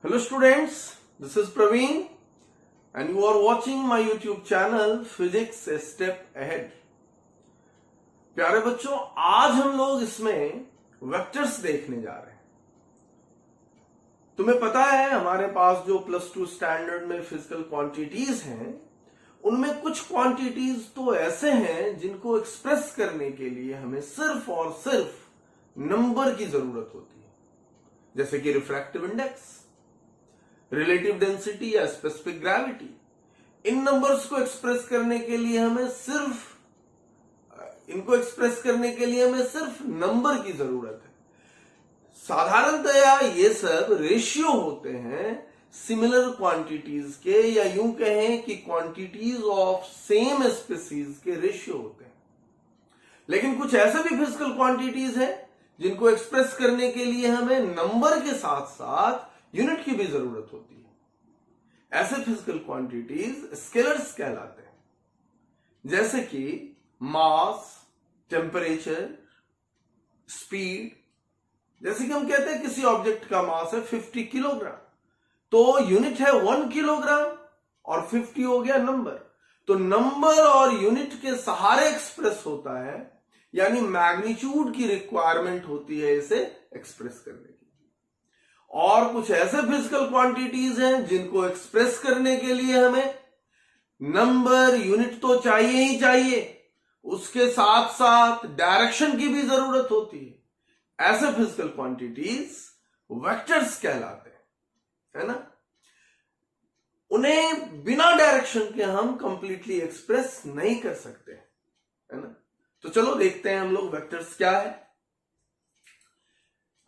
Hello students, this is Praveen and you are watching my YouTube channel Physics a Step Ahead। प्यारे बच्चों, आज हम लोग इसमें वेक्टर्स देखने जा रहे हैं। तुम्हें पता है हमारे पास जो +2 स्टैंडर्ड में फिजिकल क्वांटिटीज हैं, उनमें कुछ क्वांटिटीज तो ऐसे हैं जिनको एक्सप्रेस करने के लिए हमें सिर्फ और सिर्फ नंबर की जरूरत होती है, जैसे कि रिफ्रैक्टिव इंडेक्स, रिलेटिव डेंसिटी या स्पेसिफिक ग्रेविटी। इन नंबर्स को एक्सप्रेस करने के लिए हमें सिर्फ नंबर की जरूरत है। साधारणतया ये सब रेशियो होते हैं सिमिलर क्वांटिटीज के, या यूं कहें कि क्वांटिटीज ऑफ सेम स्पीसीज के रेशियो होते हैं। लेकिन कुछ ऐसे भी फिजिकल क्वांटिटीज हैं जिनको एक्सप्रेस करने के लिए हमें नंबर के साथ साथ यूनिट की भी जरूरत होती है। ऐसे फिजिकल क्वांटिटीज स्केलर्स कहलाते हैं, जैसे कि मास, टेम्परेचर, स्पीड। जैसे कि हम कहते हैं किसी ऑब्जेक्ट का मास है 50 किलोग्राम, तो यूनिट है 1 किलोग्राम और 50 हो गया नंबर। तो नंबर और यूनिट के सहारे एक्सप्रेस होता है, यानी मैग्नीट्यूड की रिक्वायरमेंट होती है इसे एक्सप्रेस करने की। और कुछ ऐसे फिजिकल क्वांटिटीज हैं जिनको एक्सप्रेस करने के लिए हमें नंबर, यूनिट तो चाहिए ही चाहिए, उसके साथ साथ डायरेक्शन की भी जरूरत होती है। ऐसे फिजिकल क्वांटिटीज वेक्टर्स कहलाते हैं, है ना। उन्हें बिना डायरेक्शन के हम कंप्लीटली एक्सप्रेस नहीं कर सकते, है ना। तो चलो देखते हैं हम लोग वेक्टर्स क्या है।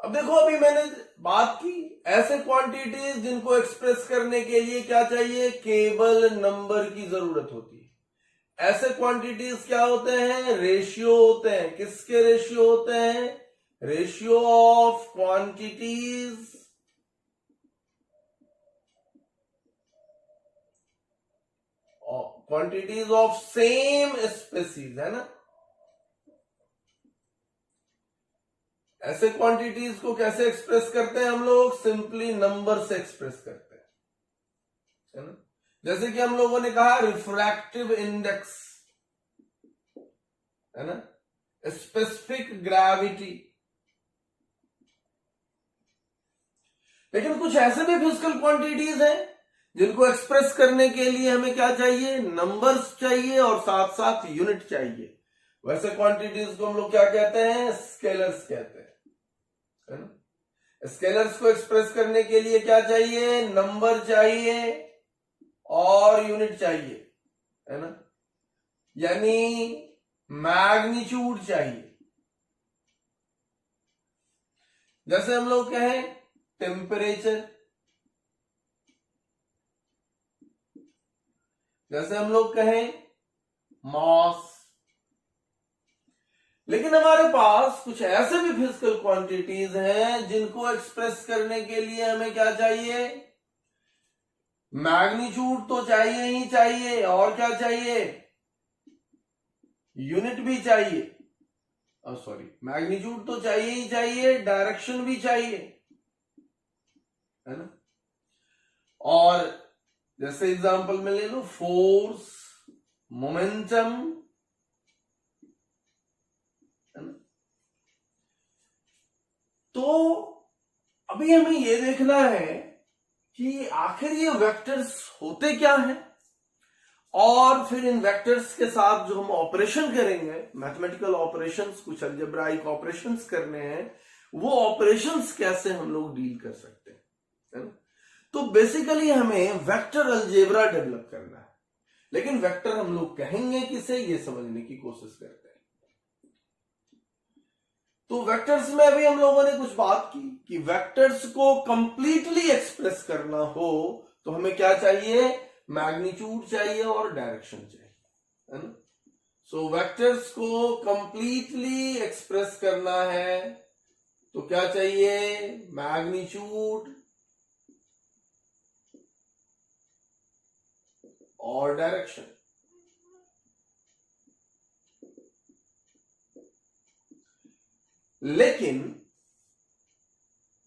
अब देखो, अभी मैंने बात की ऐसे क्वांटिटीज जिनको एक्सप्रेस करने के लिए क्या चाहिए, केवल नंबर की जरूरत होती है। ऐसे क्वांटिटीज क्या होते हैं, रेशियो होते हैं। किसके रेशियो होते हैं? Ratio of quantities of same species, है ना। ऐसे क्वांटिटीज को कैसे एक्सप्रेस करते हैं हम लोग? सिंपली नंबर से एक्सप्रेस करते हैं, है ना। जैसे कि हम लोगों ने कहा रिफ्रैक्टिव इंडेक्स, है ना, स्पेसिफिक ग्रेविटी। लेकिन कुछ ऐसे भी फिजिकल क्वांटिटीज हैं जिनको एक्सप्रेस करने के लिए हमें क्या चाहिए, नंबर्स चाहिए और साथ साथ यूनिट चाहिए। वैसे क्वांटिटीज को हम लोग क्या कहते हैं, स्केलर्स कहते हैं, है ना। स्केलर्स को एक्सप्रेस करने के लिए क्या चाहिए, नंबर चाहिए और यूनिट चाहिए, है ना, यानी मैग्नीट्यूड चाहिए। जैसे हम लोग कहें टेम्परेचर, जैसे हम लोग कहें मास। लेकिन हमारे पास कुछ ऐसे भी फिजिकल क्वांटिटीज हैं जिनको एक्सप्रेस करने के लिए हमें क्या चाहिए, मैग्नीट्यूड तो चाहिए ही चाहिए, और क्या चाहिए, यूनिट भी चाहिए। मैग्नीट्यूड तो चाहिए ही चाहिए, डायरेक्शन भी चाहिए, है ना। और जैसे एग्जांपल में ले लो फोर्स, मोमेंटम, है ना। तो अभी हमें यह देखना है कि आखिर ये वेक्टर्स होते क्या हैं, और फिर इन वेक्टर्स के साथ जो हम ऑपरेशन करेंगे, मैथमेटिकल ऑपरेशंस, कुछ अलजेब्राइक ऑपरेशंस करने हैं, वो ऑपरेशंस कैसे हम लोग डील कर सकते हैं, है ना। तो बेसिकली हमें वेक्टर अलजेब्रा डेवलप करना है। लेकिन वेक्टर हम लोग कहेंगे किसे, ये समझने की कोशिश करते हैं। तो वेक्टर्स में अभी हम लोगों ने कुछ बात की कि वेक्टर्स को कंप्लीटली एक्सप्रेस करना हो तो हमें क्या चाहिए, मैग्नीट्यूड चाहिए और डायरेक्शन चाहिए, है ना। सो वेक्टर्स को कंप्लीटली एक्सप्रेस करना है तो क्या चाहिए, मैग्नीट्यूड और डायरेक्शन। लेकिन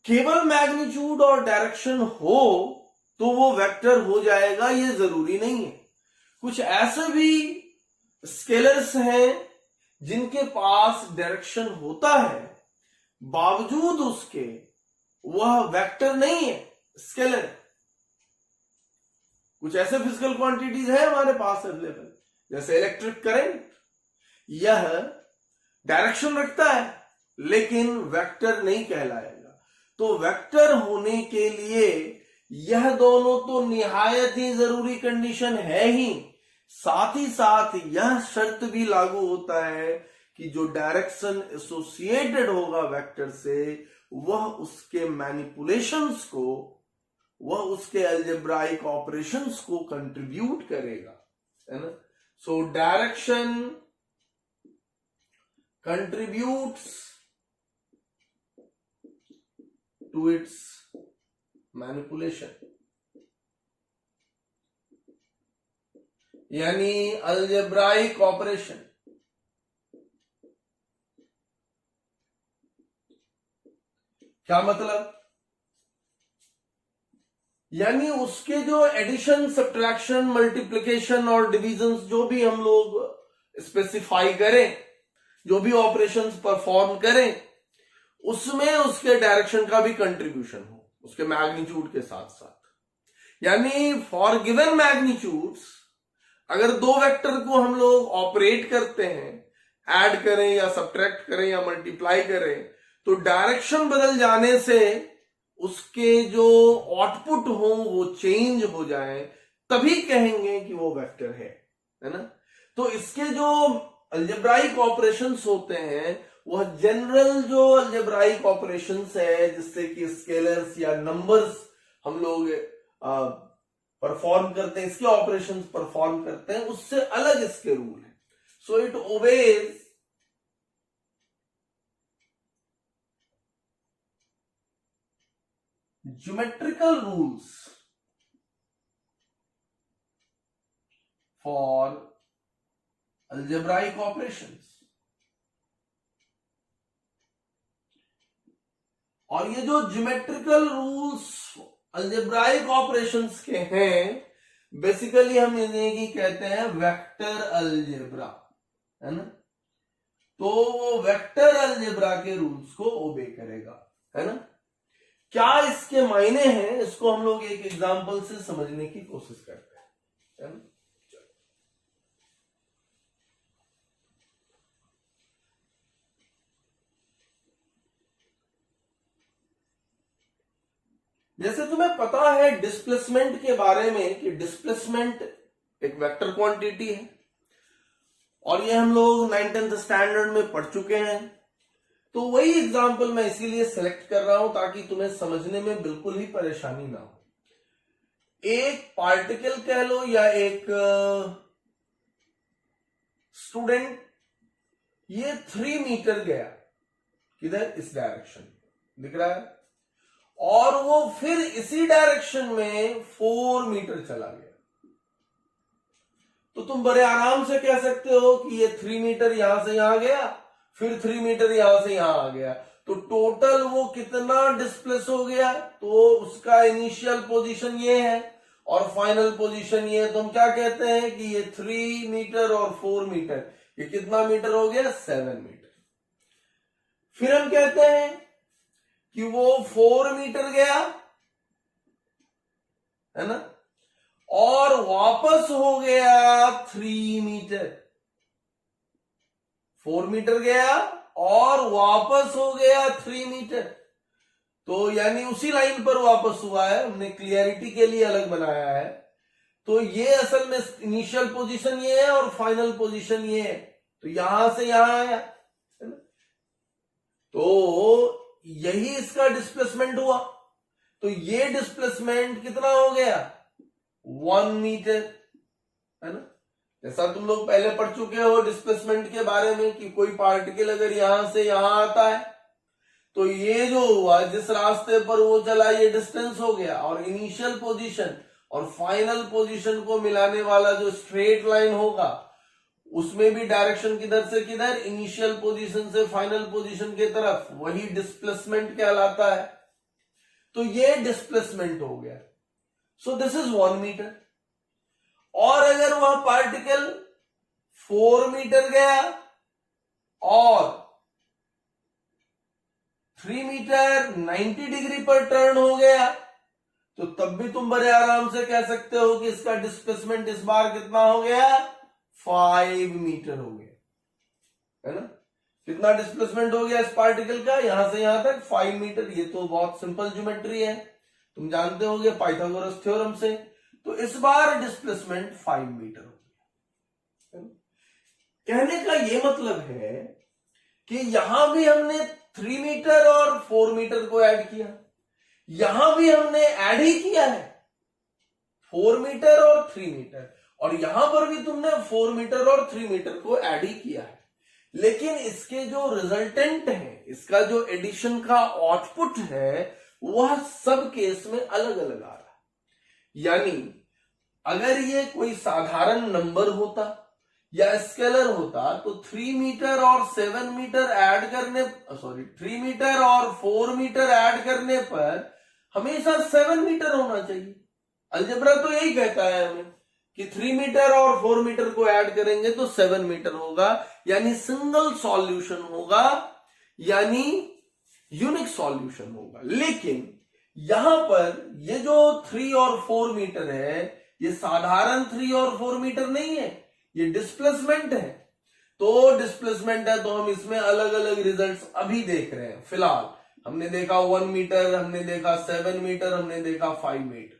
केवल मैग्नीट्यूड और डायरेक्शन हो तो वो वेक्टर हो जाएगा, ये जरूरी नहीं है। कुछ ऐसे भी स्केलर्स हैं जिनके पास डायरेक्शन होता है, बावजूद उसके वह वेक्टर नहीं है, स्केलर। कुछ ऐसे फिजिकल क्वांटिटीज है हमारे पास अवेलेबल, जैसे इलेक्ट्रिक करंट, यह डायरेक्शन रखता है लेकिन वेक्टर नहीं कहलाएगा। तो वेक्टर होने के लिए यह दोनों तो निहायत ही जरूरी कंडीशन है ही, साथ ही साथ यह शर्त भी लागू होता है कि जो डायरेक्शन एसोसिएटेड होगा वेक्टर से वह उसके मैनिपुलेशंस को, वह उसके अलजेब्राइक ऑपरेशंस को कंट्रीब्यूट करेगा, है ना। So direction contributes to its manipulation, यानी अलजेब्राइक ऑपरेशन। क्या मतलब? यानी उसके जो एडिशन, सब्ट्रैक्शन, मल्टीप्लिकेशन और डिवीजन जो भी हम लोग स्पेसिफाई करें, जो भी ऑपरेशंस परफॉर्म करें, उसमें उसके डायरेक्शन का भी कंट्रीब्यूशन हो उसके मैग्नीट्यूड के साथ साथ। यानी फॉर गिवन मैग्नीट्यूड्स अगर दो वेक्टर को हम लोग ऑपरेट करते हैं, ऐड करें या सब्ट्रैक्ट करें या मल्टीप्लाई करें, तो डायरेक्शन बदल जाने से उसके जो आउटपुट हो वो चेंज हो जाए, तभी कहेंगे कि वो वेक्टर है ना। तो इसके जो अलजेब्राइक ऑपरेशंस होते हैं वह जनरल जो अलजेब्राइक ऑपरेशंस है जिससे कि स्केलर्स या नंबर्स हम लोग परफॉर्म करते हैं, इसके ऑपरेशंस परफॉर्म करते हैं, उससे अलग इसके रूल है। So it obeys geometrical rules for algebraic operations। और ये जो ज्योमेट्रिकल रूल्स अल्जेब्राइक ऑपरेशंस के हैं, बेसिकली हम इन्हें की कहते हैं वेक्टर अलजेब्रा, है ना। तो वो वेक्टर अलजेब्रा के रूल्स को ओबे करेगा, है ना। क्या इसके मायने हैं, इसको हम लोग एक एग्जांपल से समझने की कोशिश करते हैं, है ना। जैसे तुम्हें पता है डिस्प्लेसमेंट के बारे में कि डिस्प्लेसमेंट एक वेक्टर क्वांटिटी है, और ये हम लोग 9th स्टैंडर्ड में पढ़ चुके हैं। तो वही एग्जाम्पल मैं इसीलिए सेलेक्ट कर रहा हूं ताकि तुम्हें समझने में बिल्कुल ही परेशानी ना हो। एक पार्टिकल कह लो या एक स्टूडेंट, ये 3 मीटर गया किधर, इस डायरेक्शन दिख रहा है, और वो फिर इसी डायरेक्शन में 4 मीटर चला गया। तो तुम बड़े आराम से कह सकते हो कि ये 3 मीटर यहां से यहां गया, फिर 3 मीटर यहां से यहां आ गया, तो टोटल वो कितना डिस्प्लेस हो गया। तो उसका इनिशियल पोजीशन ये है और फाइनल पोजीशन ये है। तो हम क्या कहते हैं कि ये 3 मीटर और 4 मीटर, ये कितना मीटर हो गया, 7 मीटर। फिर हम कहते हैं कि वो 4 मीटर गया, है ना, और वापस हो गया 3 मीटर। 4 मीटर गया और वापस हो गया 3 मीटर। तो यानी उसी लाइन पर वापस हुआ है, हमने क्लियरिटी के लिए अलग बनाया है। तो ये असल में इनिशियल पोजीशन ये है और फाइनल पोजीशन ये है, तो यहां से यहां आया, है ना। तो यही इसका डिस्प्लेसमेंट हुआ। तो ये डिस्प्लेसमेंट कितना हो गया, 1 मीटर, है ना। जैसा तुम लोग पहले पढ़ चुके हो डिस्प्लेसमेंट के बारे में कि कोई पार्टिकल अगर यहां से यहां आता है तो ये जो हुआ, जिस रास्ते पर वो चला, ये डिस्टेंस हो गया, और इनिशियल पोजीशन और फाइनल पोजीशन को मिलाने वाला जो स्ट्रेट लाइन होगा उसमें भी डायरेक्शन किधर से किधर, इनिशियल पोजीशन से फाइनल पोजीशन की तरफ, वही डिस्प्लेसमेंट कहलाता है। तो ये डिस्प्लेसमेंट हो गया। So this is 1 metre. और अगर वह पार्टिकल 4 मीटर गया और 3 मीटर 90 डिग्री पर टर्न हो गया, तो तब भी तुम बड़े आराम से कह सकते हो कि इसका डिस्प्लेसमेंट इस बार कितना हो गया, 5 मीटर हो गया, है ना। कितना डिस्प्लेसमेंट हो गया इस पार्टिकल का, यहां से यहां तक 5 मीटर। ये तो बहुत सिंपल ज्योमेट्री है, तुम जानते होगे पाइथागोरस थ्योरम से। तो इस बार डिस्प्लेसमेंट 5 मीटर हो गया। कहने का ये मतलब है कि यहां भी हमने 3 मीटर और 4 मीटर को ऐड किया, यहां भी हमने ऐड ही किया है 4 मीटर और 3 मीटर, और यहां पर भी तुमने 4 मीटर और 3 मीटर को ऐड ही किया है। लेकिन इसके जो रिजल्टेंट है, इसका जो एडिशन का आउटपुट है, वह सब केस में अलग अलग आ रहा है। यानी अगर ये कोई साधारण नंबर होता या स्केलर होता तो 3 मीटर और 7 मीटर ऐड करने 3 मीटर और 4 मीटर ऐड करने पर हमेशा 7 मीटर होना चाहिए। अलजेब्रा तो यही कहता है हमें कि 3 मीटर और 4 मीटर को ऐड करेंगे तो 7 मीटर होगा, यानी सिंगल सॉल्यूशन होगा, यानी यूनिक सॉल्यूशन होगा। लेकिन यहां पर ये जो 3 और 4 मीटर है, ये साधारण 3 और 4 मीटर नहीं है, ये डिस्प्लेसमेंट है। तो डिस्प्लेसमेंट है तो हम इसमें अलग अलग रिजल्ट्स अभी देख रहे हैं। फिलहाल हमने देखा 1 मीटर, हमने देखा 7 मीटर, हमने देखा 5 मीटर,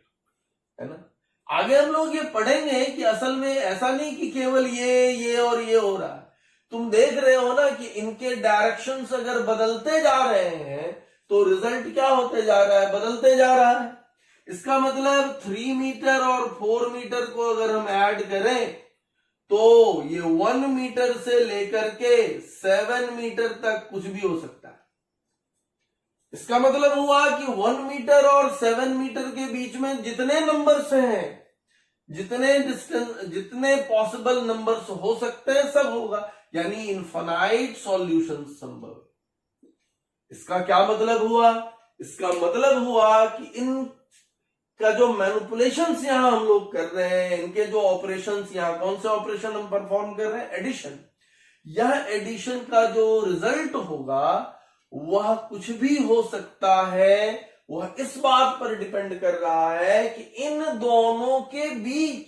है ना। आगे हम लोग ये पढ़ेंगे कि असल में ऐसा नहीं कि केवल ये और ये हो रहा है। तुम देख रहे हो ना कि इनके डायरेक्शंस अगर बदलते जा रहे हैं तो रिजल्ट क्या होते जा रहा है, बदलते जा रहा है। इसका मतलब 3 मीटर और 4 मीटर को अगर हम ऐड करें तो ये 1 मीटर से लेकर के 7 मीटर तक कुछ भी हो सकता है। इसका मतलब हुआ कि 1 मीटर और 7 मीटर के बीच में जितने नंबर्स हैं, जितने पॉसिबल नंबर्स हो सकते हैं, सब होगा, यानी इनफाइनाइट सॉल्यूशन संभव। इसका क्या मतलब हुआ, इसका मतलब हुआ कि इन का जो मैनिपुलेशंस यहां हम लोग कर रहे हैं, इनके जो ऑपरेशंस, यहां कौन से ऑपरेशन हम परफॉर्म कर रहे हैं, एडिशन। यह एडिशन का जो रिजल्ट होगा वह कुछ भी हो सकता है। वह इस बात पर डिपेंड कर रहा है कि इन दोनों के बीच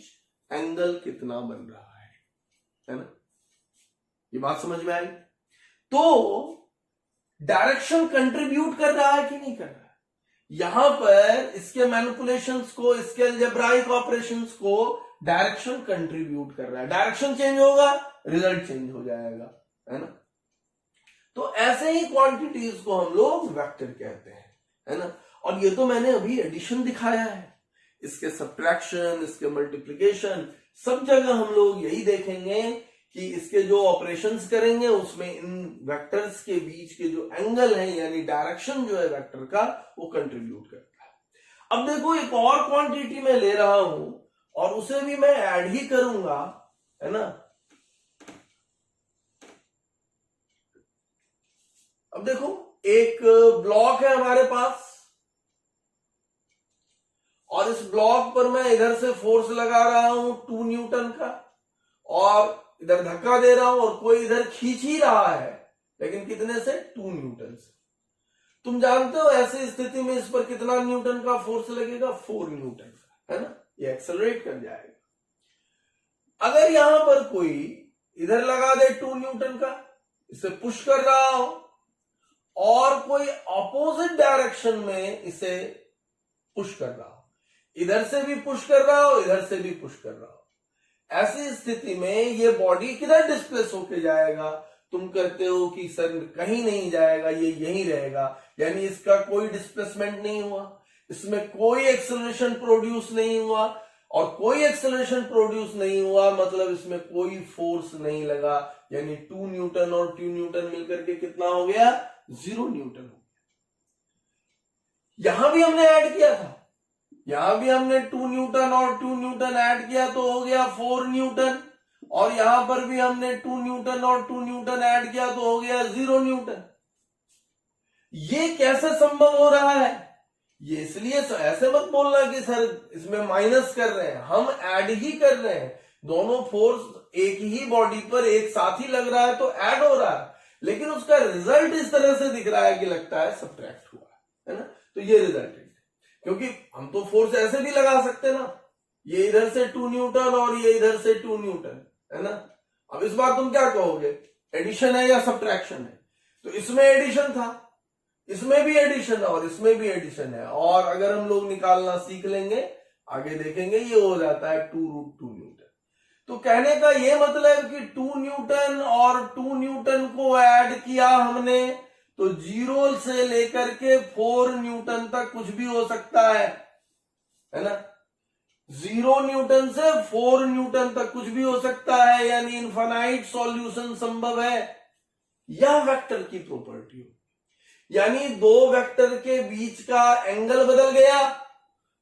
एंगल कितना बन रहा है ना। ये बात समझ में आई। तो डायरेक्शन कंट्रीब्यूट कर रहा है कि नहीं कर रहा है। यहां पर इसके मैनिपुलेशंस को, इसके अलजेब्राइक ऑपरेशंस को डायरेक्शन कंट्रीब्यूट कर रहा है। डायरेक्शन चेंज होगा, रिजल्ट चेंज हो जाएगा, है ना। तो ऐसे ही क्वांटिटीज को हम लोग वेक्टर कहते हैं, है ना। और ये तो मैंने अभी एडिशन दिखाया है, इसके सब्ट्रैक्शन, इसके मल्टीप्लिकेशन, सब जगह हम लोग यही देखेंगे कि इसके जो ऑपरेशंस करेंगे उसमें इन वेक्टर्स के बीच के जो एंगल है, यानी डायरेक्शन जो है वेक्टर का, वो कंट्रीब्यूट करता है। अब देखो एक और क्वांटिटी मैं ले रहा हूं और उसे भी मैं ऐड ही करूंगा, है ना। अब देखो एक ब्लॉक है हमारे पास और इस ब्लॉक पर मैं इधर से फोर्स लगा रहा हूं 2 न्यूटन का, और इधर धक्का दे रहा हूं और कोई इधर खींच ही रहा है, लेकिन कितने से, 2 न्यूटन से। तुम जानते हो ऐसी स्थिति में इस पर कितना न्यूटन का फोर्स लगेगा, 4 न्यूटन का, है ना। ये एक्सेलरेट कर जाएगा। अगर यहां पर कोई इधर लगा दे 2 न्यूटन का, इसे पुश कर रहा हो, और कोई ऑपोजिट डायरेक्शन में इसे पुश कर रहा हो, इधर से भी पुश कर रहा हो, इधर से भी पुश कर रहा हो, ऐसी स्थिति में ये बॉडी किधर डिस्प्लेस होके जाएगा। तुम कहते हो कि सर कहीं नहीं जाएगा, ये यहीं रहेगा, यानी इसका कोई डिस्प्लेसमेंट नहीं हुआ, इसमें कोई एक्सेलरेशन प्रोड्यूस नहीं हुआ, और कोई एक्सेलरेशन प्रोड्यूस नहीं हुआ मतलब इसमें कोई फोर्स नहीं लगा, यानी 2 न्यूटन और 2 न्यूटन मिलकर के कितना हो गया, 0 न्यूटन हो गया। यहां भी हमने ऐड किया था, यहां भी हमने 2 न्यूटन और 2 न्यूटन ऐड किया तो हो गया 4 न्यूटन, और यहां पर भी हमने 2 न्यूटन और 2 न्यूटन ऐड किया तो हो गया 0 न्यूटन। ये कैसे संभव हो रहा है, ये इसलिए ऐसे मत बोलना कि सर इसमें माइनस कर रहे हैं, हम ऐड ही कर रहे हैं। दोनों फोर्स एक ही बॉडी पर एक साथ ही लग रहा है तो ऐड हो रहा है, लेकिन उसका रिजल्ट इस तरह से दिख रहा है कि लगता है सब्ट्रैक्ट हुआ है ना। तो ये रिजल्ट है, क्योंकि हम तो फोर्स ऐसे भी लगा सकते ना, ये इधर से 2 न्यूटन और ये इधर से 2 न्यूटन, है ना। अब इस बार तुम क्या कहोगे, एडिशन है या सब्ट्रैक्शन है? तो इसमें एडिशन था, इसमें भी एडिशन है और इसमें भी एडिशन है, और अगर हम लोग निकालना सीख लेंगे आगे देखेंगे ये हो जाता है 2√2 न्यूटन। तो कहने का ये मतलब कि 2 न्यूटन और 2 न्यूटन को ऐड किया हमने तो 0 से लेकर के 4 न्यूटन तक कुछ भी हो सकता है ना। 0 न्यूटन से 4 न्यूटन तक कुछ भी हो सकता है, यानी इनफाइनाइट सॉल्यूशन संभव है। यह वेक्टर की प्रॉपर्टी हो, यानी दो वेक्टर के बीच का एंगल बदल गया,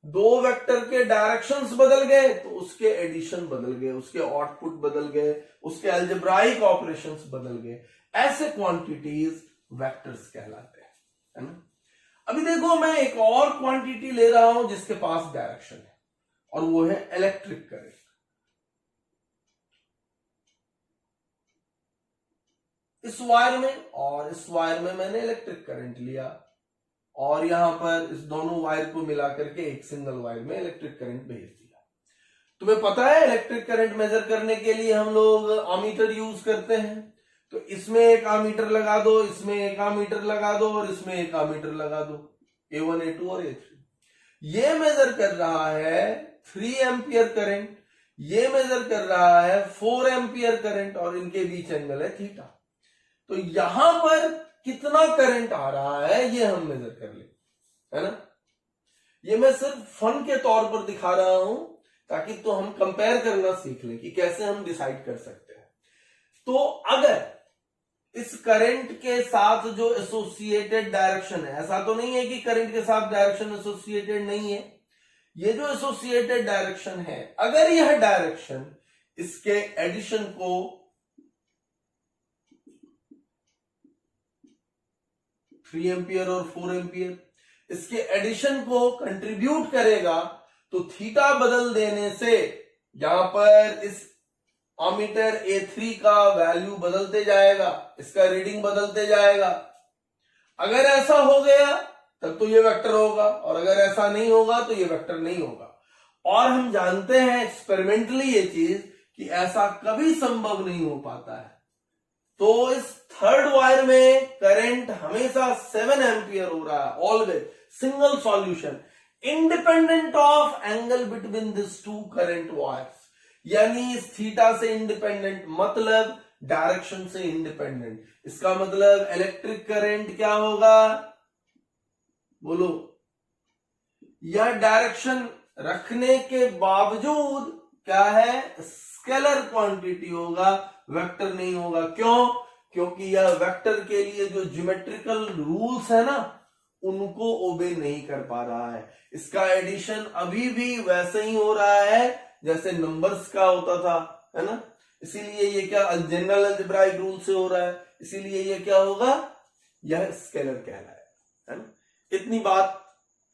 दो वेक्टर के डायरेक्शंस बदल गए तो उसके एडिशन बदल गए, उसके आउटपुट बदल गए, उसके अलजेब्राइक ऑपरेशंस बदल गए। ऐसे क्वांटिटीज वेक्टर्स कहलाते हैं, है ना। अभी देखो मैं एक और क्वांटिटी ले रहा हूं जिसके पास डायरेक्शन है, और वो है इलेक्ट्रिक करंट। इस वायर में और इस वायर में मैंने इलेक्ट्रिक करंट लिया, और यहां पर इस दोनों वायर को मिला करके एक सिंगल वायर में इलेक्ट्रिक करंट भेज दिया। तुम्हें पता है इलेक्ट्रिक करंट मेजर करने के लिए हम लोग अमीटर यूज करते हैं, तो इसमें एक अमीटर लगा दो, इसमें एक अमीटर लगा दो और इसमें एक अमीटर लगा दो, A1 A2 और A3। ये मेजर कर रहा है 3 एम्पियर करंट, ये मेजर कर रहा है 4 एम्पियर करंट, और इनके बीच एंगल है थीटा। तो यहां पर कितना करंट आ रहा है ये हम मेजर कर ले, है ना। ये मैं सिर्फ फन के तौर पर दिखा रहा हूं ताकि तो हम कंपेयर करना सीख लें कि कैसे हम डिसाइड कर सकते हैं। तो अगर इस करंट के साथ जो एसोसिएटेड डायरेक्शन है, ऐसा तो नहीं है कि करंट के साथ डायरेक्शन एसोसिएटेड नहीं है, ये जो एसोसिएटेड डायरेक्शन है, अगर यह डायरेक्शन इसके एडिशन को 3 एम्पियर और 4 एम्पियर इसके एडिशन को कंट्रीब्यूट करेगा, तो थीटा बदल देने से यहां पर इस अमीटर A3 का वैल्यू बदलते जाएगा, इसका रीडिंग बदलते जाएगा। अगर ऐसा हो गया तब तो ये वेक्टर होगा, और अगर ऐसा नहीं होगा तो ये वेक्टर नहीं होगा। और हम जानते हैं एक्सपेरिमेंटली ये चीज कि ऐसा कभी संभव नहीं हो पाता है। तो इस थर्ड वायर में करंट हमेशा 7 एम्पियर हो रहा है, always single solution, independent of angle between this two current wires, यानी इस थीटा से इंडिपेंडेंट, मतलब डायरेक्शन से इंडिपेंडेंट। इसका मतलब इलेक्ट्रिक करंट क्या होगा, बोलो। यह डायरेक्शन रखने के बावजूद क्या है, स्केलर क्वांटिटी होगा, वेक्टर नहीं होगा। क्यों? क्योंकि यह वेक्टर के लिए जो ज्योमेट्रिकल रूल्स है ना, उनको ओबे नहीं कर पा रहा है। इसका एडिशन अभी भी वैसे ही हो रहा है जैसे नंबर्स का होता था, है ना। इसीलिए ये क्या जनरल अलजेब्राइक रूल से हो रहा है, इसीलिए ये क्या होगा, यह स्केलर कहलाए, है ना। इतनी बात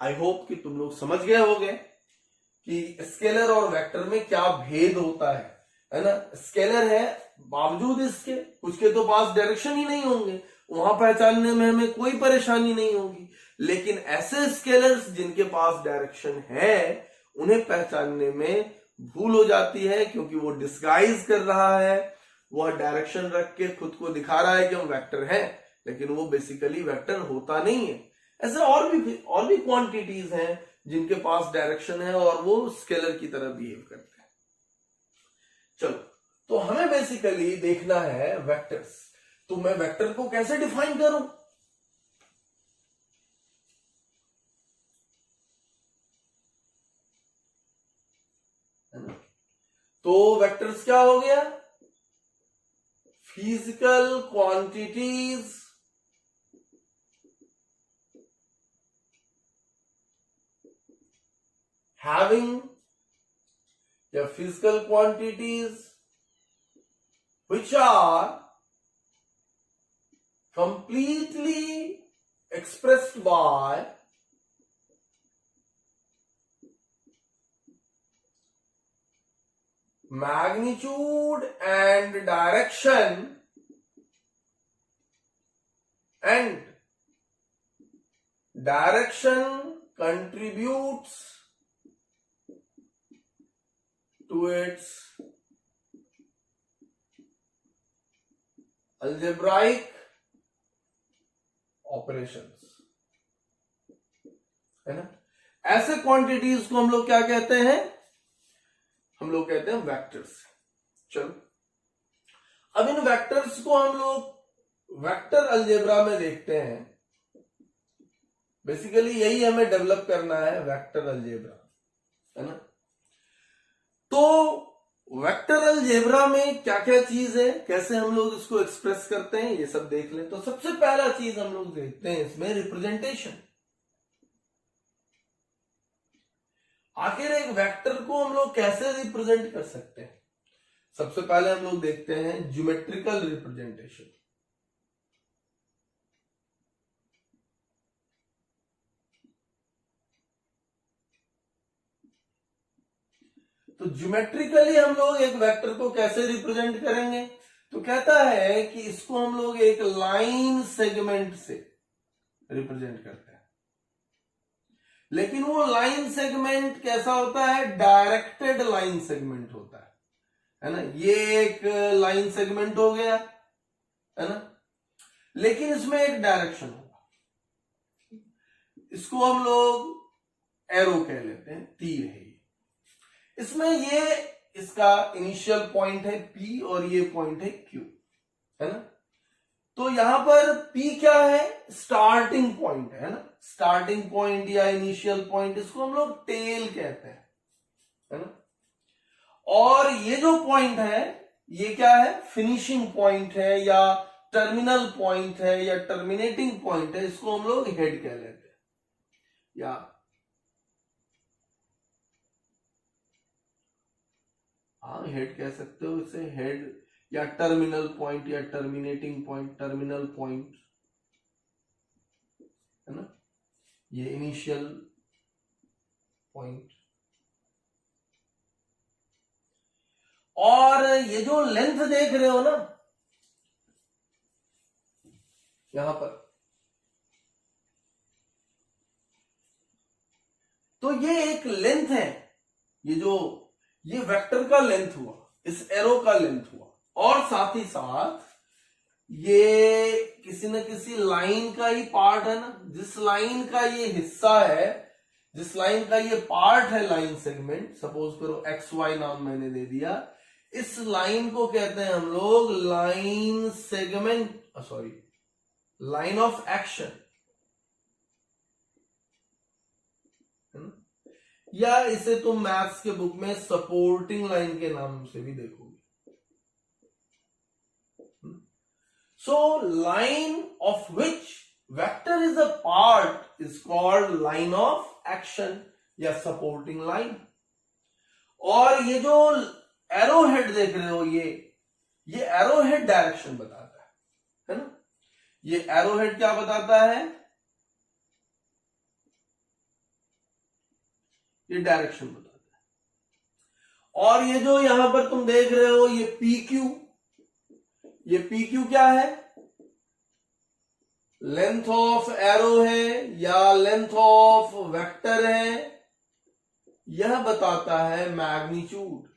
आई होप कि तुम लोग समझ गए होंगे कि स्केलर और वेक्टर में क्या भेद होता है ना। स्केलर है, बावजूद इसके कुछ के तो पास डायरेक्शन ही नहीं होंगे, वहां पहचानने में हमें कोई परेशानी नहीं होगी। लेकिन ऐसे स्केलर्स जिनके पास डायरेक्शन है, उन्हें पहचानने में भूल हो जाती है, क्योंकि वो डिस्गाइज कर रहा है, वह डायरेक्शन रख के खुद को दिखा रहा है कि हम वेक्टर हैं, लेकिन वो बेसिकली वेक्टर होता नहीं है। ऐसे और भी क्वांटिटीज हैं जिनके पास डायरेक्शन है और वो स्केलर की तरह बिहेव करते हैं। चलो, तो हमें बेसिकली देखना है वेक्टर्स। तो मैं वेक्टर को कैसे डिफाइन करूं? तो वेक्टर्स क्या हो गया, physical quantities having the physical quantities which are completely expressed by magnitude and direction contributes to its algebraic operations, है ना। ऐसे क्वांटिटीज को हम लोग क्या कहते हैं, हम लोग कहते हैं वेक्टर्स। चलो अब इन वेक्टर्स को हम लोग वेक्टर अलजेब्रा में देखते हैं। बेसिकली यही हमें डेवलप करना है, वेक्टर अलजेब्रा, है ना। तो वेक्टर अलजेब्रा में क्या क्या चीज है, कैसे हम लोग इसको एक्सप्रेस करते हैं, ये सब देख लें। तो सबसे पहला चीज हम लोग देखते हैं इसमें रिप्रेजेंटेशन। आखिर एक वेक्टर को हम लोग कैसे रिप्रेजेंट कर सकते हैं। सबसे पहले हम लोग देखते हैं ज्योमेट्रिकल रिप्रेजेंटेशन। तो ज्योमेट्रिकली हम लोग एक वेक्टर को कैसे रिप्रेजेंट करेंगे, तो कहता है कि इसको हम लोग एक लाइन सेगमेंट से रिप्रेजेंट करते हैं। लेकिन वो लाइन सेगमेंट कैसा होता है, डायरेक्टेड लाइन सेगमेंट होता है ना। ये एक लाइन सेगमेंट हो गया, है ना, लेकिन इसमें एक डायरेक्शन होगा। इसको हम लोग एरो कह लेते हैं, तीर है। इसमें ये इसका इनिशियल पॉइंट है P और ये पॉइंट है Q, है ना। तो यहां पर P क्या है, स्टार्टिंग पॉइंट है ना। स्टार्टिंग पॉइंट या इनिशियल पॉइंट, इसको हम लोग टेल कहते हैं, है ना। और ये जो पॉइंट है ये क्या है, फिनिशिंग पॉइंट है या टर्मिनल पॉइंट है या टर्मिनेटिंग पॉइंट है। इसको हम लोग हेड कह लेते हैं, या हाँ हेड कह सकते हो इसे, हेड या टर्मिनल पॉइंट या टर्मिनेटिंग पॉइंट, टर्मिनल पॉइंट, है ना। ये इनिशियल पॉइंट। और ये जो लेंथ देख रहे हो ना यहां पर, तो ये एक लेंथ है। ये वेक्टर का लेंथ हुआ, इस एरो का लेंथ हुआ, और साथ ही साथ ये किसी न किसी लाइन का ही पार्ट है ना। जिस लाइन का ये हिस्सा है, जिस लाइन का ये पार्ट है, लाइन सेगमेंट, सपोज करो XY नाम मैंने दे दिया, इस लाइन को कहते हैं हम लोग line segment, sorry line of action, या इसे तुम मैथ्स के बुक में सपोर्टिंग लाइन के नाम से भी देखोगे। So line of which vector is a part is called line of action या supporting line। और ये जो एरो हेड देख रहे हो, ये एरो हेड डायरेक्शन बताता है ना। ये एरो हेड क्या बताता है, ये डायरेक्शन बताता है। और ये जो यहां पर तुम देख रहे हो ये PQ, ये PQ क्या है, लेंथ ऑफ एरो है या लेंथ ऑफ वेक्टर है। यह बताता है मैग्नीट्यूड,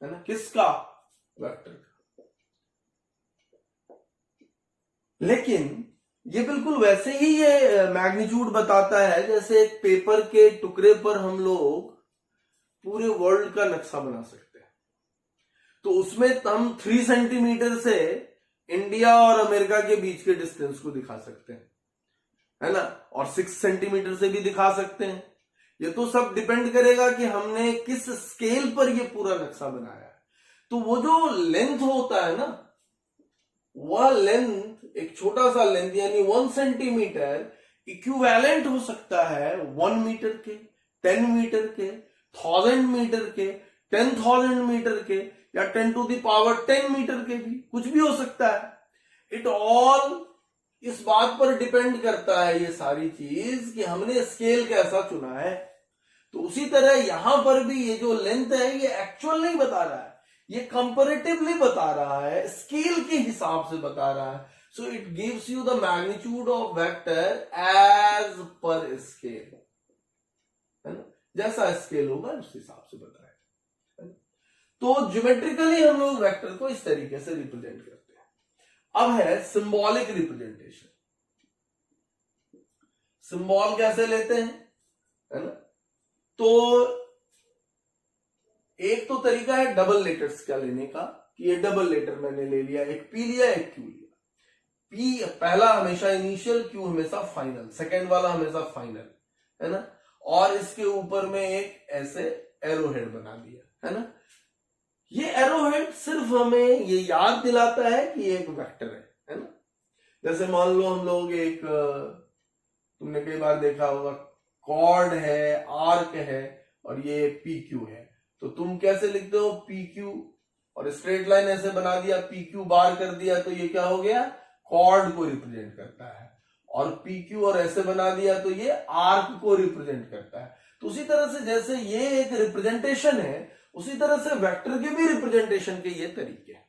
है ना, किसका, वेक्टर का। लेकिन ये बिल्कुल वैसे ही ये मैग्नीट्यूड बताता है जैसे एक पेपर के टुकड़े पर हम लोग पूरे वर्ल्ड का नक्शा बना सकते हैं। तो उसमें हम 3 सेंटीमीटर से इंडिया और अमेरिका के बीच के डिस्टेंस को दिखा सकते हैं, है ना, और 6 सेंटीमीटर से भी दिखा सकते हैं। ये तो सब डिपेंड करेगा कि हमने किस स्केल पर ये पूरा नक्शा बनाया है। तो वो जो लेंथ होता है ना, वह लेंथ, एक छोटा सा लेंथ यानी 1 सेंटीमीटर इक्विवेलेंट हो सकता है 1 मीटर के, 10 मीटर के, 1000 मीटर के, 10,000 मीटर के, या 10 to the power 10 मीटर के भी, कुछ भी हो सकता है। इट ऑल इस बात पर डिपेंड करता है, ये सारी चीज, कि हमने स्केल कैसा चुना है। तो उसी तरह यहां पर भी ये जो लेंथ है ये एक्चुअल नहीं बता रहा है, ये कंपैरेटिवली बता रहा है, स्केल के हिसाब से बता रहा है। So it gives you the magnitude of vector as per scale, है ना, जैसा स्केल होगा उस हिसाब से बताएगा। तो ज्योमेट्रिकली हम लोग वेक्टर को इस तरीके से रिप्रेजेंट करते हैं। अब है सिंबॉलिक रिप्रेजेंटेशन। सिंबल कैसे लेते हैं, है ना, तो एक तो तरीका है डबल लेटर्स का लेने का, कि ये डबल लेटर मैंने ले लिया, एक पी लिया एक क्यू लिया। पी पहला हमेशा इनिशियल, क्यू हमेशा फाइनल, सेकेंड वाला हमेशा फाइनल, है ना, और इसके ऊपर में एक ऐसे एरोहेड बना दिया, है ना। ये एरोहेड सिर्फ हमें ये याद दिलाता है कि ये एक वेक्टर है ना। जैसे मान लो हम लोग एक, तुमने कई बार देखा होगा, कॉर्ड है, आर्क है और ये पी क्यू है, तो तुम कैसे लिखते हो, पी क्यू, और स्ट्रेट लाइन ऐसे बना दिया, पी क्यू बार कर दिया, तो ये क्या हो गया, कॉर्ड को रिप्रेजेंट करता है। और पी क्यू और ऐसे बना दिया तो ये आर्क को रिप्रेजेंट करता है। तो उसी तरह से जैसे ये एक रिप्रेजेंटेशन है, उसी तरह से वेक्टर के भी रिप्रेजेंटेशन के ये तरीके हैं।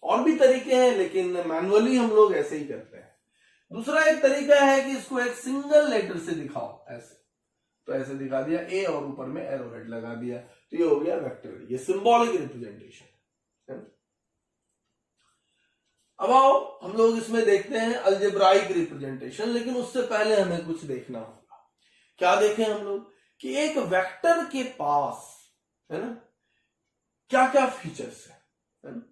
और भी तरीके हैं लेकिन मैनुअली हम लोग ऐसे ही करते हैं। दूसरा एक तरीका है कि इसको एक सिंगल लेटर से दिखाओ, ऐसे, तो ऐसे दिखा दिया ए और ऊपर में एरोहेड लगा दिया, तो ये हो गया वेक्टर, ये सिंबॉलिक रिप्रेजेंटेशन है। अब आओ हम लोग इसमें देखते हैं अलजेब्राइक रिप्रेजेंटेशन, लेकिन उससे पहले हमें कुछ देखना होगा। क्या देखें हम लोग, कि एक वेक्टर के पास, है ना, क्या क्या फीचर्स है ना।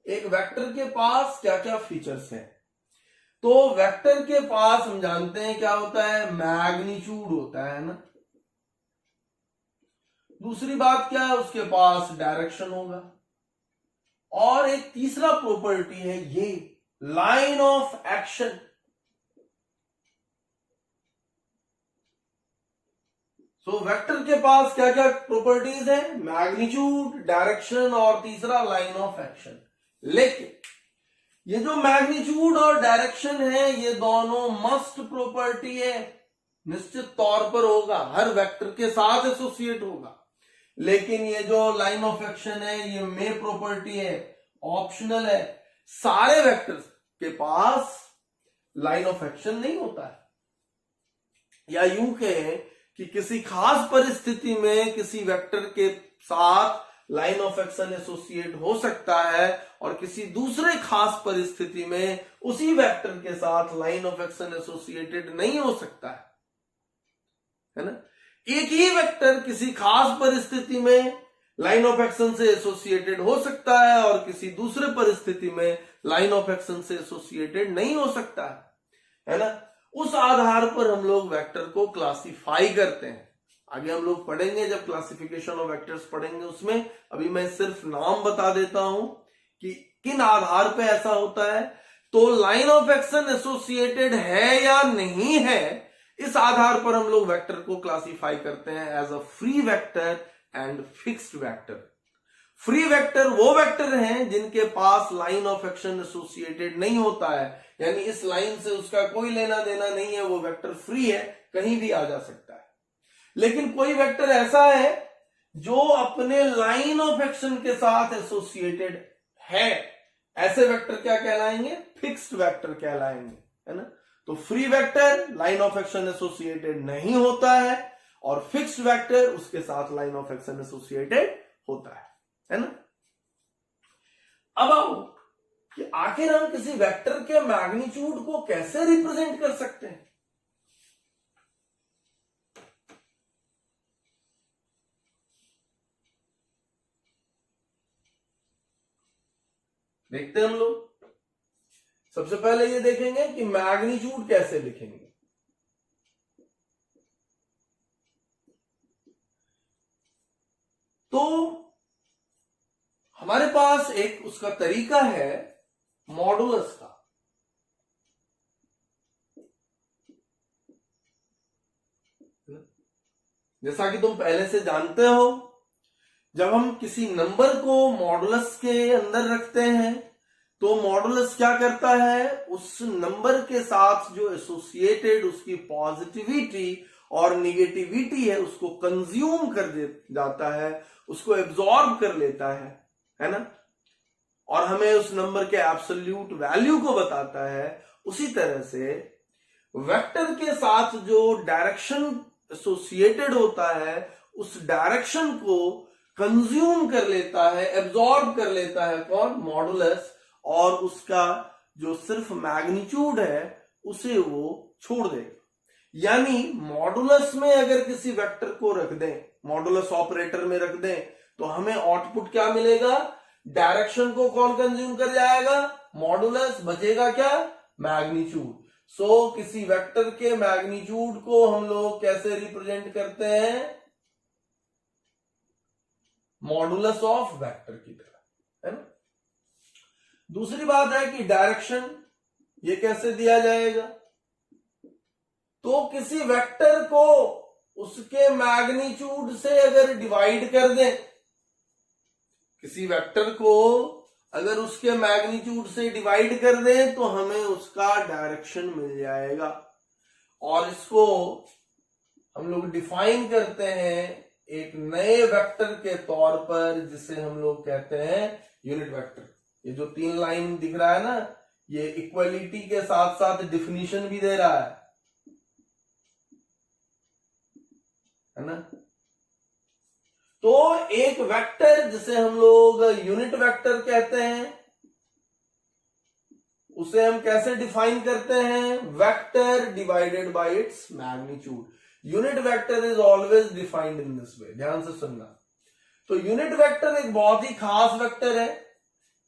एक वेक्टर के पास क्या क्या फीचर्स हैं, तो वेक्टर के पास हम जानते हैं क्या होता है, मैग्नीट्यूड होता है ना। दूसरी बात क्या है, उसके पास डायरेक्शन होगा, और एक तीसरा प्रॉपर्टी है ये लाइन ऑफ एक्शन। तो वेक्टर के पास क्या क्या प्रॉपर्टीज है, मैग्नीट्यूड, डायरेक्शन और तीसरा लाइन ऑफ एक्शन। लेकिन ये जो मैग्नीट्यूड और डायरेक्शन है ये दोनों मस्ट प्रॉपर्टी है, निश्चित तौर पर होगा, हर वेक्टर के साथ एसोसिएट होगा। लेकिन ये जो लाइन ऑफ एक्शन है ये मे प्रॉपर्टी है, ऑप्शनल है। सारे वेक्टर्स के पास लाइन ऑफ एक्शन नहीं होता है, या यूं कहें कि किसी खास परिस्थिति में किसी वेक्टर के साथ लाइन ऑफ एक्शन एसोसिएट हो सकता है, और किसी दूसरे खास परिस्थिति में उसी वेक्टर के साथ लाइन ऑफ एक्शन एसोसिएटेड नहीं हो सकता है ना। एक ही वेक्टर किसी खास परिस्थिति में लाइन ऑफ एक्शन से एसोसिएटेड हो सकता है और किसी दूसरे परिस्थिति में लाइन ऑफ एक्शन से एसोसिएटेड नहीं हो सकता है ना। उस आधार पर हम लोग वेक्टर को क्लासिफाई करते हैं। आगे हम लोग पढ़ेंगे जब क्लासिफिकेशन ऑफ वेक्टर्स पढ़ेंगे उसमें, अभी मैं सिर्फ नाम बता देता हूं कि किन आधार पे ऐसा होता है। तो लाइन ऑफ एक्शन एसोसिएटेड है या नहीं है, इस आधार पर हम लोग वेक्टर को क्लासिफाई करते हैं as a free vector and fixed vector. Free vector वो वेक्टर हैं जिनके पास लाइन ऑफ एक्शन एसोसिएटेड नहीं होता है, यानी इस लाइन से उसका कोई लेना देना नहीं है, वो वेक्टर फ्री है, कहीं भी आ जा सकता है। लेकिन कोई वेक्टर ऐसा है जो अपने लाइन ऑफ एक्शन के साथ एसोसिएटेड है, ऐसे वेक्टर क्या कहलाएंगे, फिक्स्ड वेक्टर कहलाएंगे, है ना। तो free vector line of action associated नहीं होता है, और फिक्स्ड वेक्टर उसके साथ लाइन ऑफ एक्शन एसोसिएटेड होता है ना। अब आओ कि आखिर हम किसी वेक्टर के मैग्नीट्यूड को कैसे रिप्रेजेंट कर सकते हैं। देखते हैं हम लोग। सबसे पहले ये देखेंगे कि मैग्नीट्यूड कैसे लिखेंगे। तो हमारे पास एक उसका तरीका है मॉडुलस का। जैसा कि तुम पहले से जानते हो, जब हम किसी नंबर को मॉडुलस के अंदर रखते हैं तो मॉडुलस क्या करता है, उस नंबर के साथ जो एसोसिएटेड उसकी पॉजिटिविटी और निगेटिविटी है उसको कंज्यूम कर जाता है, उसको एब्जॉर्ब कर लेता है ना, और हमें उस नंबर के एब्सोल्यूट वैल्यू को बताता है। उसी तरह से वेक्टर के साथ जो डायरेक्शन एसोसिएटेड होता है उस डायरेक्शन को कंज्यूम कर लेता है, एब्जॉर्ब कर लेता है कौन, मॉडुलस, और उसका जो सिर्फ मैग्नीट्यूड है उसे वो छोड़ देगा। यानी मॉडुलस में अगर किसी वेक्टर को रख दें, मॉडुलस ऑपरेटर में रख दें, तो हमें आउटपुट क्या मिलेगा, डायरेक्शन को कौन कंज्यूम कर जाएगा, मॉडुलस, बचेगा क्या, मैग्नीट्यूड। सो किसी वेक्टर के मैग्नीट्यूड को हम लोग कैसे रिप्रेजेंट करते हैं, मॉडुलस ऑफ वेक्टर की तरह, है ना। दूसरी बात है कि डायरेक्शन ये कैसे दिया जाएगा, तो किसी वेक्टर को उसके मैग्नीट्यूड से अगर डिवाइड कर दें, किसी वेक्टर को अगर उसके मैग्नीट्यूड से डिवाइड कर दें तो हमें उसका डायरेक्शन मिल जाएगा, और इसको हम लोग डिफाइन करते हैं एक नए वेक्टर के तौर पर, जिसे हम लोग कहते हैं यूनिट वेक्टर। ये जो 3 लाइन दिख रहा है ना, ये इक्वलिटी के साथ साथ डिफिनीशन भी दे रहा है ना। तो एक वेक्टर जिसे हम लोग यूनिट वेक्टर कहते हैं, उसे हम कैसे डिफाइन करते हैं, vector divided by its magnitude. Unit vector is always defined in this way, ध्यान से सुनना। तो यूनिट वेक्टर एक बहुत ही खास वेक्टर है,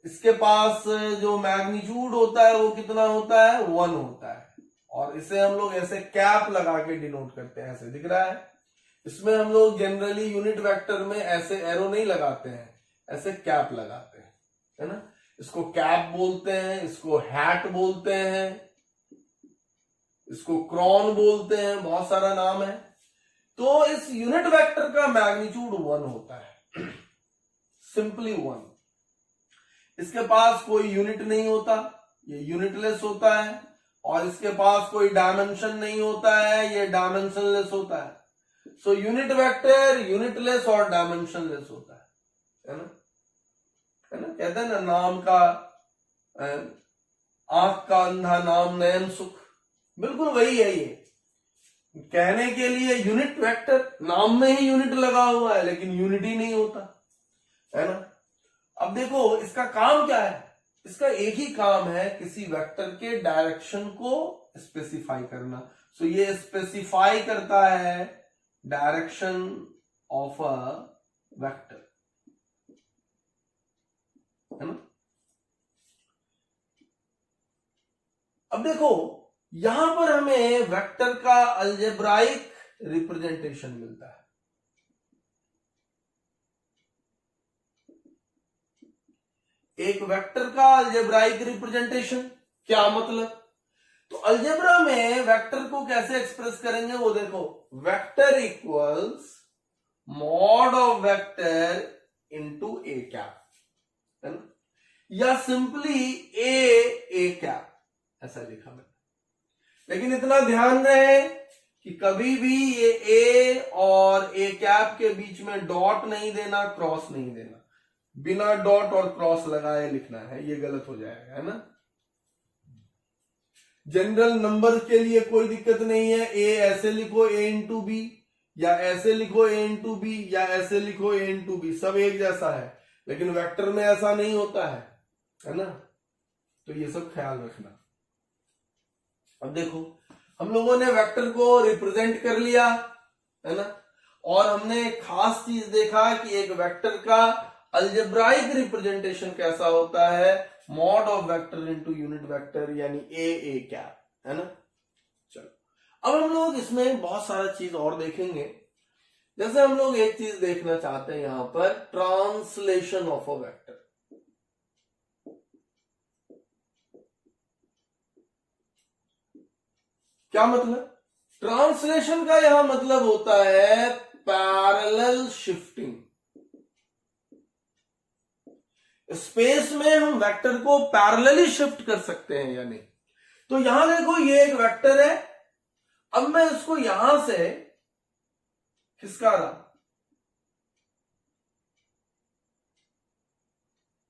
इसके पास जो मैग्नीट्यूड होता है वो कितना होता है, 1 होता है, और इसे हम लोग ऐसे कैप लगा के डिनोट करते हैं, ऐसे दिख रहा है। इसमें हम लोग जनरली यूनिट वेक्टर में ऐसे एरो नहीं लगाते हैं, ऐसे कैप लगाते हैं, है ना। इसको कैप बोलते हैं, इसको हैट बोलते हैं, इसको क्रॉन बोलते हैं, बहुत सारा नाम है। तो इस यूनिट वेक्टर का मैग्नीट्यूड 1 होता है, सिंपली 1। इसके पास कोई यूनिट नहीं होता, ये यूनिटलेस होता है, और इसके पास कोई डायमेंशन नहीं होता है, ये डायमेंशनलेस होता है। सो यूनिट वेक्टर यूनिटलेस और डायमेंशनलेस होता है ना, है ना। कहते हैं ना, नाम का आंख का अंधा नाम नयन सुख, बिल्कुल वही है ये। कहने के लिए यूनिट वेक्टर, नाम में ही यूनिट लगा हुआ है लेकिन यूनिटी नहीं होता, है ना। अब देखो इसका काम क्या है, इसका एक ही काम है, किसी वेक्टर के डायरेक्शन को स्पेसिफाई करना। सो ये स्पेसिफाई करता है डायरेक्शन ऑफ अ वेक्टर, है ना। अब देखो यहां पर हमें वेक्टर का अलजेब्राइक रिप्रेजेंटेशन मिलता है। एक वेक्टर का अलजेब्राइक रिप्रेजेंटेशन क्या मतलब, तो अलजेब्रा में वेक्टर को कैसे एक्सप्रेस करेंगे वो देखो, vector equals mod of vector into A cap, है ना, या सिंपली ए कैप, ऐसा लिखा मैंने। लेकिन इतना ध्यान रहे कि कभी भी ये ए और ए कैप के बीच में डॉट नहीं देना, क्रॉस नहीं देना, बिना डॉट और क्रॉस लगाए लिखना है, ये गलत हो जाएगा, है ना। जनरल नंबर के लिए कोई दिक्कत नहीं है, ए ऐसे लिखो ए इंटू बी, या ऐसे लिखो ए इंटू बी, या ऐसे लिखो ए इंटू बी, सब एक जैसा है। लेकिन वेक्टर में ऐसा नहीं होता है ना। तो ये सब ख्याल रखना। अब देखो हम लोगों ने वेक्टर को रिप्रेजेंट कर लिया, है ना, और हमने एक खास चीज देखा कि एक वेक्टर का अलजेब्राइक रिप्रेजेंटेशन कैसा होता है, mod of vector into unit vector, यानी ए कैप, है ना। चलो अब हम लोग इसमें बहुत सारा चीज और देखेंगे। जैसे हम लोग एक चीज देखना चाहते हैं यहां पर, ट्रांसलेशन ऑफ अ वेक्टर। क्या मतलब, ट्रांसलेशन का यहां मतलब होता है पैरेलल शिफ्टिंग। स्पेस में हम वेक्टर को पैरेलली शिफ्ट कर सकते हैं या नहीं। तो यहां देखो ये एक वेक्टर है, अब मैं इसको यहां से खिसका रहा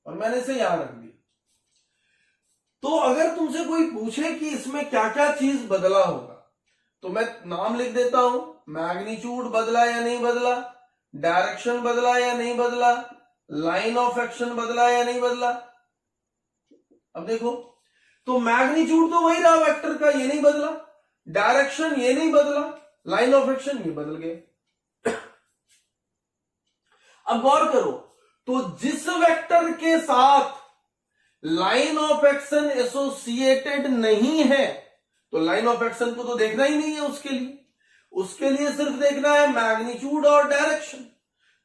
और मैंने इसे यहां रख दिया। तो अगर तुमसे कोई पूछे कि इसमें क्या क्या चीज बदला होगा, तो मैं नाम लिख देता हूं, मैग्नीट्यूड बदला या नहीं बदला, डायरेक्शन बदला या नहीं बदला, लाइन ऑफ एक्शन बदला या नहीं बदला। अब देखो, तो मैग्नीट्यूड तो वही रहा वेक्टर का, ये नहीं बदला, डायरेक्शन ये नहीं बदला, लाइन ऑफ एक्शन ये बदल गए। अब गौर करो, तो जिस वेक्टर के साथ लाइन ऑफ एक्शन एसोसिएटेड नहीं है, तो लाइन ऑफ एक्शन को तो देखना ही नहीं है उसके लिए सिर्फ देखना है मैग्नीट्यूड और डायरेक्शन।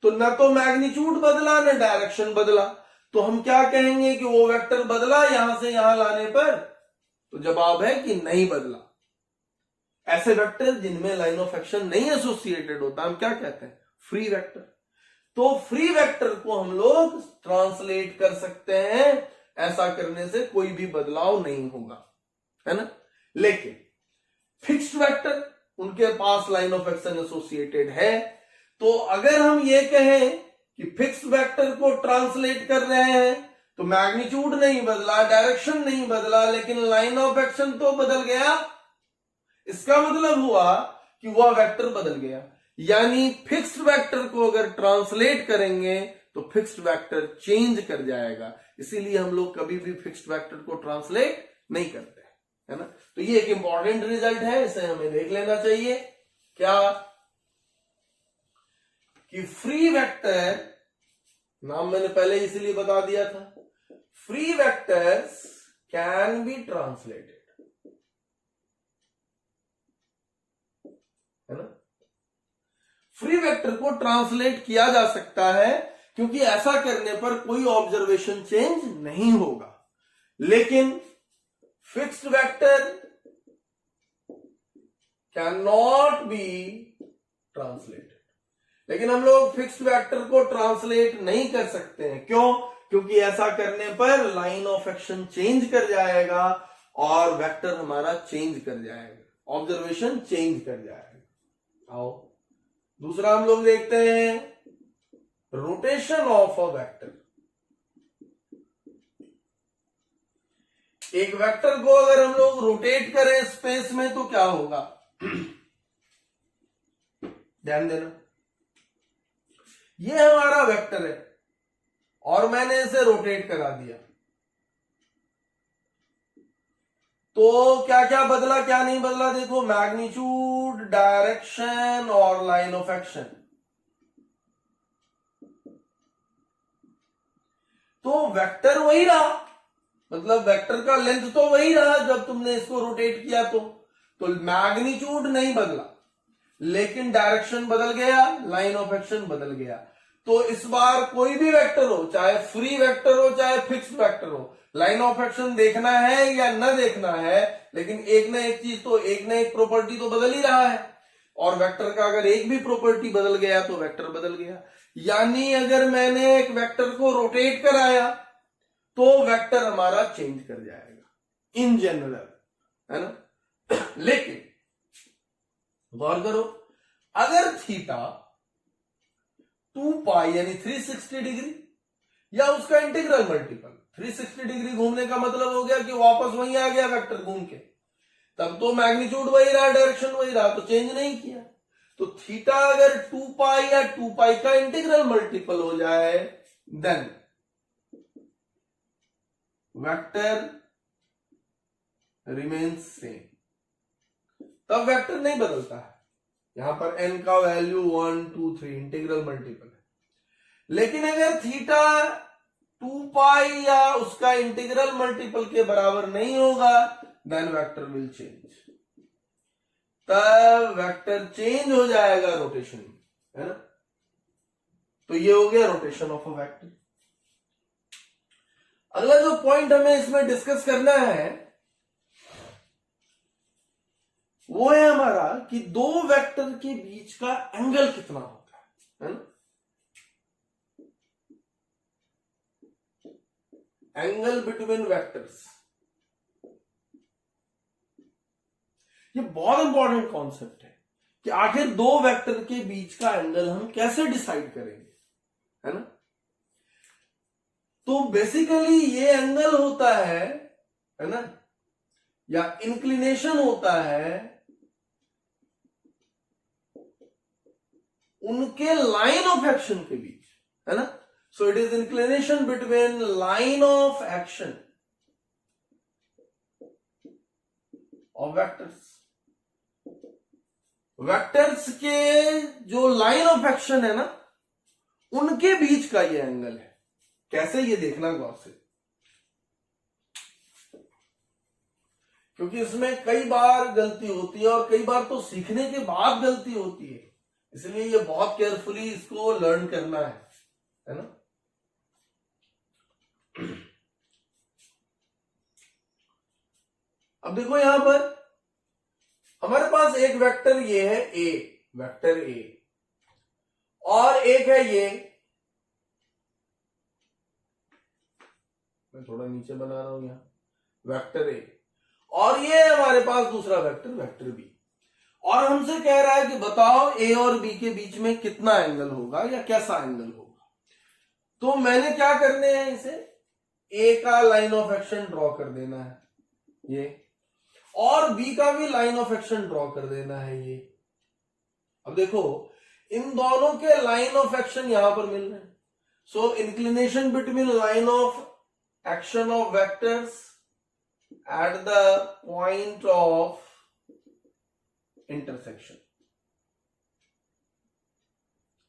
तो न तो मैग्नीट्यूड बदला न डायरेक्शन बदला, तो हम क्या कहेंगे कि वो वेक्टर बदला यहां से यहां लाने पर? तो जवाब है कि नहीं बदला। ऐसे वेक्टर जिनमें लाइन ऑफ एक्शन नहीं एसोसिएटेड होता हम क्या कहते हैं? Free vector. तो फ्री वेक्टर को हम लोग ट्रांसलेट कर सकते हैं, ऐसा करने से कोई भी बदलाव नहीं होगा, है ना। लेकिन फिक्स्ड वेक्टर, उनके पास लाइन ऑफ एक्शन एसोसिएटेड है। तो अगर हम ये कहें कि फिक्स्ड वेक्टर को ट्रांसलेट कर रहे हैं तो मैग्नीट्यूड नहीं बदला, डायरेक्शन नहीं बदला, लेकिन लाइन ऑफ एक्शन तो बदल गया। इसका मतलब हुआ कि वह वेक्टर बदल गया। यानी फिक्स्ड वेक्टर को अगर ट्रांसलेट करेंगे तो फिक्स्ड वेक्टर चेंज कर जाएगा। इसीलिए हम लोग कभी भी फिक्स्ड वेक्टर को ट्रांसलेट नहीं करते, है ना। तो ये एक इंपॉर्टेंट रिजल्ट है, इसे हमें देख लेना चाहिए। क्या कि फ्री वेक्टर, नाम मैंने पहले इसीलिए बता दिया था, free vectors can be translated, है ना। फ्री वेक्टर को ट्रांसलेट किया जा सकता है क्योंकि ऐसा करने पर कोई ऑब्जर्वेशन चेंज नहीं होगा। लेकिन fixed vector can not be translated. लेकिन हम लोग फिक्स्ड वेक्टर को ट्रांसलेट नहीं कर सकते हैं। क्यों? क्योंकि ऐसा करने पर लाइन ऑफ एक्शन चेंज कर जाएगा और वेक्टर हमारा चेंज कर जाएगा, ऑब्जर्वेशन चेंज कर जाएगा। आओ दूसरा हम लोग देखते हैं, रोटेशन ऑफ अ वेक्टर। एक वेक्टर को अगर हम लोग रोटेट करें स्पेस में तो क्या होगा? ध्यान देना, ये हमारा वेक्टर है और मैंने इसे रोटेट करा दिया, तो क्या क्या बदला क्या नहीं बदला? देखो, मैग्नीट्यूड, डायरेक्शन और लाइन ऑफ एक्शन। तो वेक्टर वही रहा, मतलब वेक्टर का लेंथ तो वही रहा जब तुमने इसको रोटेट किया। तो मैग्नीट्यूड नहीं बदला, लेकिन डायरेक्शन बदल गया, लाइन ऑफ एक्शन बदल गया। तो इस बार कोई भी वेक्टर हो, चाहे फ्री वेक्टर हो चाहे फिक्स्ड वेक्टर हो, लाइन ऑफ एक्शन देखना है या न देखना है, लेकिन एक ना एक चीज तो, एक ना एक प्रॉपर्टी तो बदल ही रहा है। और वेक्टर का अगर एक भी प्रॉपर्टी बदल गया तो वेक्टर बदल गया। यानी अगर मैंने एक वेक्टर को रोटेट कराया तो वेक्टर हमारा चेंज कर जाएगा इन जनरल, है ना। लेकिन गौर करो, अगर थीटा 2 पाई यानी 360 डिग्री या उसका इंटीग्रल मल्टीपल, 360 डिग्री घूमने का मतलब हो गया कि वापस वहीं आ गया वेक्टर घूम के, तब तो मैग्नीट्यूड वही रहा, डायरेक्शन वही रहा, तो चेंज नहीं किया। तो थीटा अगर 2 पाई या 2 पाई का इंटीग्रल मल्टीपल हो जाए देन वेक्टर रिमेन्स सेम, तब वेक्टर नहीं बदलता है। यहां पर n का वैल्यू 1 2 3 इंटीग्रल मल्टीपल है। लेकिन अगर थीटा 2 पाई या उसका इंटीग्रल मल्टीपल के बराबर नहीं होगा देन वेक्टर विल चेंज, तब वेक्टर चेंज हो जाएगा रोटेशन में, है ना। तो ये हो गया रोटेशन ऑफ अ वेक्टर। अगला जो पॉइंट हमें इसमें डिस्कस करना है वो है हमारा कि दो वेक्टर के बीच का एंगल कितना होता है ना। Angle between vectors. ये बहुत इंपॉर्टेंट कॉन्सेप्ट है कि आखिर दो वेक्टर के बीच का एंगल हम कैसे डिसाइड करेंगे, है ना। तो बेसिकली ये एंगल होता है ना, या इंक्लिनेशन होता है उनके लाइन ऑफ एक्शन के बीच, है ना। So it is inclination between line of action of vectors. Vectors के जो लाइन ऑफ एक्शन है ना, उनके बीच का ये एंगल है। कैसे, ये देखना गौर से, क्योंकि इसमें कई बार गलती होती है और कई बार तो सीखने के बाद गलती होती है, इसलिए ये बहुत केयरफुली इसको लर्न करना है ना। अब देखो यहां पर हमारे पास एक वेक्टर ये है ए, वेक्टर ए, और एक है ये, मैं थोड़ा नीचे बना रहा हूं यहां, वेक्टर ए, और ये है हमारे पास दूसरा वेक्टर, वेक्टर बी। और हमसे कह रहा है कि बताओ ए और बी के बीच में कितना एंगल होगा या कैसा एंगल होगा। तो मैंने क्या करने हैं, इसे ए का लाइन ऑफ एक्शन ड्रॉ कर देना है ये, और बी का भी लाइन ऑफ एक्शन ड्रॉ कर देना है ये। अब देखो इन दोनों के लाइन ऑफ एक्शन यहां पर मिल रहे हैं। So inclination between line of action of vectors at the point of intersection,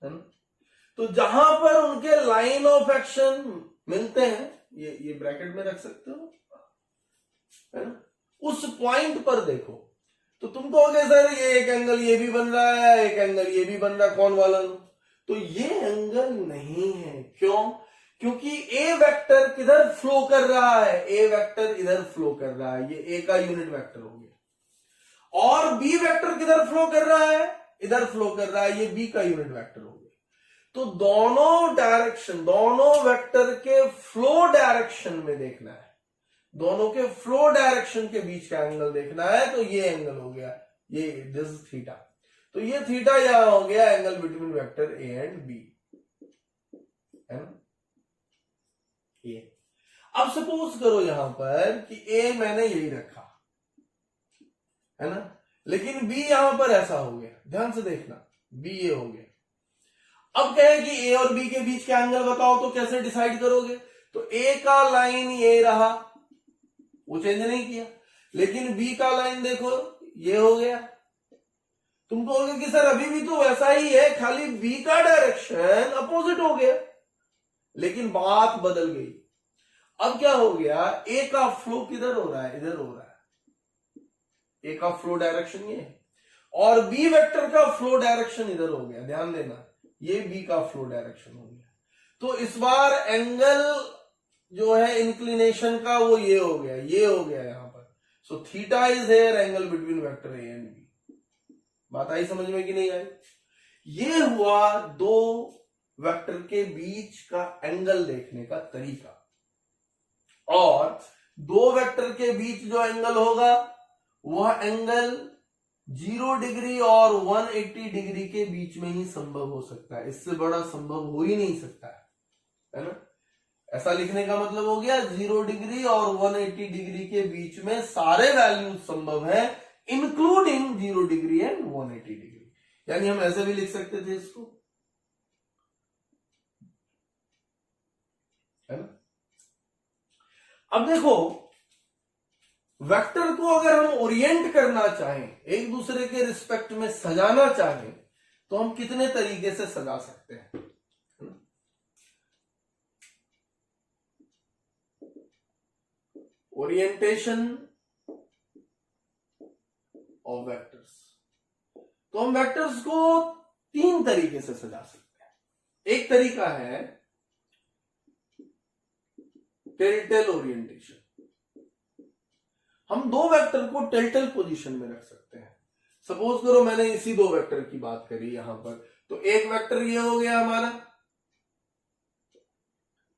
है ना। तो जहां पर उनके लाइन ऑफ एक्शन मिलते हैं, ये ब्रैकेट में रख सकते हो, है ना, उस पॉइंट पर देखो तो तुम कहोगे सर ये एक एंगल ये भी बन रहा है, एक एंगल ये भी बन रहा है, कौन वाला लो? तो ये एंगल नहीं है। क्यों? क्योंकि ए वेक्टर किधर फ्लो कर रहा है, ए वेक्टर इधर फ्लो कर रहा है, ये ए का यूनिट वेक्टर हो गया, और बी वेक्टर किधर फ्लो कर रहा है, इधर फ्लो कर रहा है, ये बी का यूनिट वेक्टर हो गया। तो दोनों डायरेक्शन, दोनों वेक्टर के फ्लो डायरेक्शन में देखना है, दोनों के फ्लो डायरेक्शन के बीच का एंगल देखना है। तो ये एंगल हो गया, ये दिस थीटा, तो ये थीटा यहां हो गया angle between vector A and B, है ना ये। अब सपोज करो यहां पर कि ए मैंने यही रखा, है ना, लेकिन बी यहां पर ऐसा हो गया, ध्यान से देखना, बी ये हो गया। अब कहे कि ए और बी के बीच का एंगल बताओ, तो कैसे डिसाइड करोगे? तो ए का लाइन ये रहा, वो चेंज नहीं किया, लेकिन बी का लाइन देखो ये हो गया। तुम कहोगे कि सर अभी भी तो वैसा ही है, खाली बी का डायरेक्शन अपोजिट हो गया, लेकिन बात बदल गई। अब क्या हो गया, ए का फ्लो किधर हो रहा है, इधर हो रहा है, ए का फ्लो डायरेक्शन ये है, और बी वेक्टर का फ्लो डायरेक्शन इधर हो गया, ध्यान देना, ये बी का फ्लो डायरेक्शन हो गया। तो इस बार एंगल जो है इंक्लिनेशन का वो ये हो गया, ये हो गया यहां पर। So theta is here angle between vector A and B. बात आई समझ में कि नहीं आई? ये हुआ दो वेक्टर के बीच का एंगल देखने का तरीका। और दो वेक्टर के बीच जो एंगल होगा वह एंगल 0 डिग्री और 180 डिग्री के बीच में ही संभव हो सकता है, इससे बड़ा संभव हो ही नहीं सकता है ना। ऐसा लिखने का मतलब हो गया 0 डिग्री और 180 डिग्री के बीच में सारे वैल्यूज संभव है, इंक्लूडिंग 0 डिग्री एंड 180 डिग्री। यानी हम ऐसे भी लिख सकते थे इसको, है ना। अब देखो वेक्टर को अगर हम ओरिएंट करना चाहें, एक दूसरे के रिस्पेक्ट में सजाना चाहें, तो हम कितने तरीके से सजा सकते हैं? Orientation of vectors. तो हम वेक्टर्स को 3 तरीके से सजा सकते हैं। एक तरीका है टिल्टल ओरिएंटेशन। हम दो वेक्टर को टिल्टल पोजीशन में रख सकते हैं। सपोज करो मैंने इसी दो वेक्टर की बात करी यहां पर, तो एक वेक्टर ये हो गया हमारा,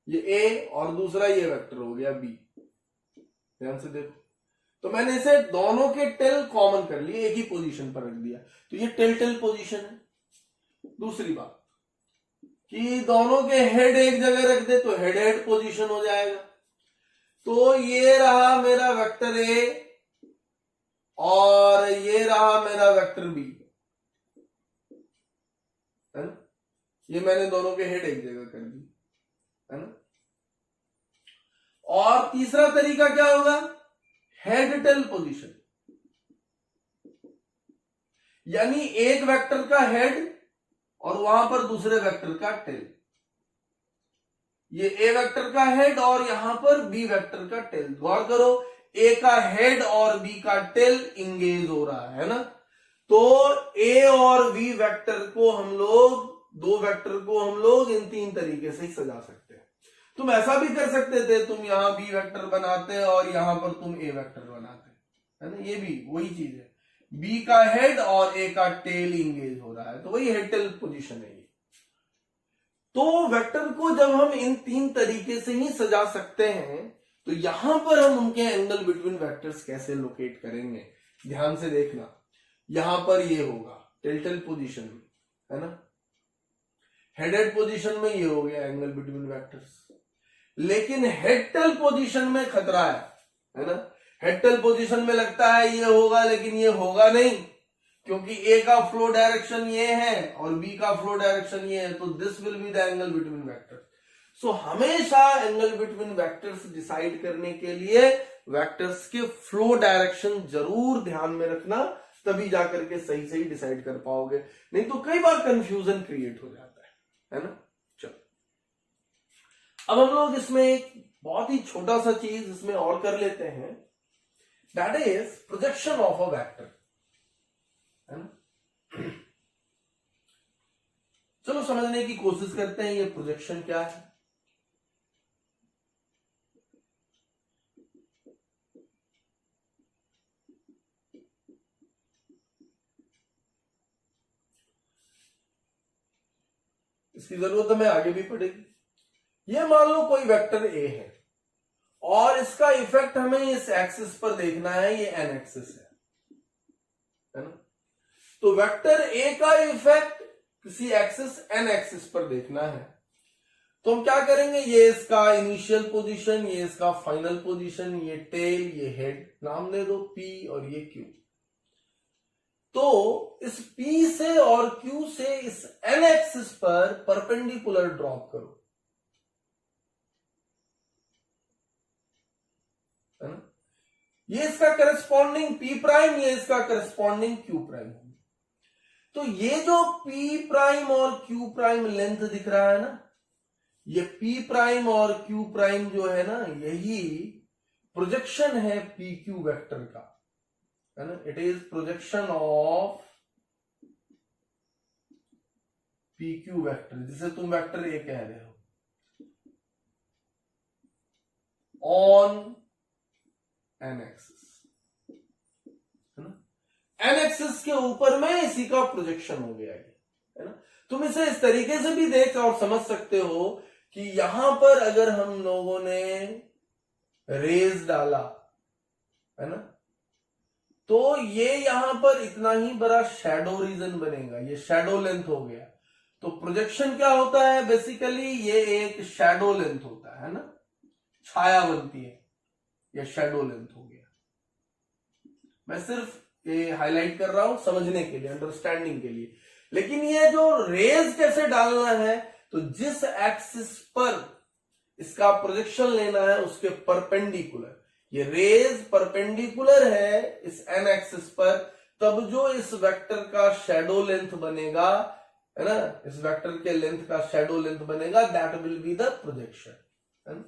ये ए और दूसरा ये वेक्टर हो गया बी। ध्यान से देखो, तो मैंने इसे दोनों के टेल कॉमन कर लिए, एक ही पोजीशन पर रख दिया, तो ये टेल पोजीशन है। दूसरी बात कि दोनों के हेड एक जगह रख दे तो हेड पोजीशन हो जाएगा। तो ये रहा मेरा वेक्टर ए और ये रहा मेरा वेक्टर बी, है ना। ये मैंने दोनों के हेड एक जगह कर दी, है ना। और तीसरा तरीका क्या होगा, हेड टेल पोजीशन, यानी एक वेक्टर का हेड और वहां पर दूसरे वेक्टर का टेल। ये ए वेक्टर का हेड और यहां पर बी वेक्टर का टेल। गौर करो, ए का हेड और बी का टेल इंगेज हो रहा है ना। तो ए और बी वेक्टर को हम लोग, दो वेक्टर को हम लोग इन तीन तरीके से ही सजा सकते हैं। तुम ऐसा भी कर सकते थे, तुम यहां बी वेक्टर बनाते और यहां पर तुम ए वेक्टर बनाते, है ना। ये भी वही चीज है, बी का हेड और ए का टेल इंगेज हो रहा है, तो वही हेड टेल पोजीशन है ये। तो वेक्टर को जब हम इन तीन तरीके से ही सजा सकते हैं, तो यहां पर हम उनके एंगल बिटवीन वेक्टर्स कैसे लोकेट करेंगे, ध्यान से देखना। यहां पर ये होगा टेल पोजीशन में, है ना। हेडेड पोजीशन में ये हो गया एंगल बिटवीन वेक्टर्स। लेकिन हेड टेल पोजीशन में खतरा है ना। हेड टेल पोजीशन में लगता है ये होगा, लेकिन ये होगा नहीं, क्योंकि ए का फ्लो डायरेक्शन ये है और बी का फ्लो डायरेक्शन ये है, तो this will be the angle between vectors. So हमेशा एंगल बिटवीन वेक्टर्स डिसाइड करने के लिए वेक्टर्स के फ्लो डायरेक्शन जरूर ध्यान में रखना, तभी जाकर के सही सही डिसाइड कर पाओगे, नहीं तो कई बार कंफ्यूजन क्रिएट हो जाता है ना। चलो, अब हम लोग इसमें एक बहुत ही छोटा सा चीज इसमें और कर लेते हैं, that is projection of a vector, है ना। चलो समझने की कोशिश करते हैं ये प्रोजेक्शन क्या है। इसकी जरूरत हमें आगे भी पड़ेगी। ये मान लो कोई वेक्टर ए है और इसका इफेक्ट हमें इस एक्सिस पर देखना है, ये एन एक्सिस है ना। तो वेक्टर ए का इफेक्ट किसी एक्सिस एन एक्सिस पर देखना है, तो हम क्या करेंगे, ये इसका इनिशियल पोजीशन, ये इसका फाइनल पोजीशन, ये टेल, ये हेड, नाम दे दो पी और ये क्यू। तो इस P से और Q से इस N एक्सिस पर परपेंडिकुलर ड्रॉप करो, है ना। ये इसका करस्पॉन्डिंग P प्राइम, ये इसका करस्पॉन्डिंग Q प्राइम। तो ये जो P प्राइम और Q प्राइम लेंथ दिख रहा है ना, ये P प्राइम और Q प्राइम जो है ना, यही प्रोजेक्शन है PQ वेक्टर का, है ना। It is projection of PQ vector, जिसे तुम वेक्टर ए कह रहे हो, ऑन एन एक्सिस, है ना। एन एक्सिस के ऊपर में इसी का प्रोजेक्शन हो गया, है ना। तुम इसे इस तरीके से भी देख और समझ सकते हो कि यहां पर अगर हम लोगों ने रेज डाला, है ना, तो ये यहां पर इतना ही बड़ा शैडो रीजन बनेगा, ये शैडो लेंथ हो गया। तो प्रोजेक्शन क्या होता है, बेसिकली ये एक शैडो लेंथ होता है ना, छाया बनती है, ये शैडो लेंथ हो गया। मैं सिर्फ ये हाईलाइट कर रहा हूं समझने के लिए, अंडरस्टैंडिंग के लिए। लेकिन ये जो रेज कैसे डालना है, तो जिस एक्सिस पर इसका प्रोजेक्शन लेना है उसके परपेंडिकुलर, ये रेज परपेंडिकुलर है इस एन एक्सिस पर, तब जो इस वेक्टर का शैडो लेंथ बनेगा, है ना, इस वेक्टर के लेंथ का शैडो लेंथ बनेगा, that will be the projection, है ना।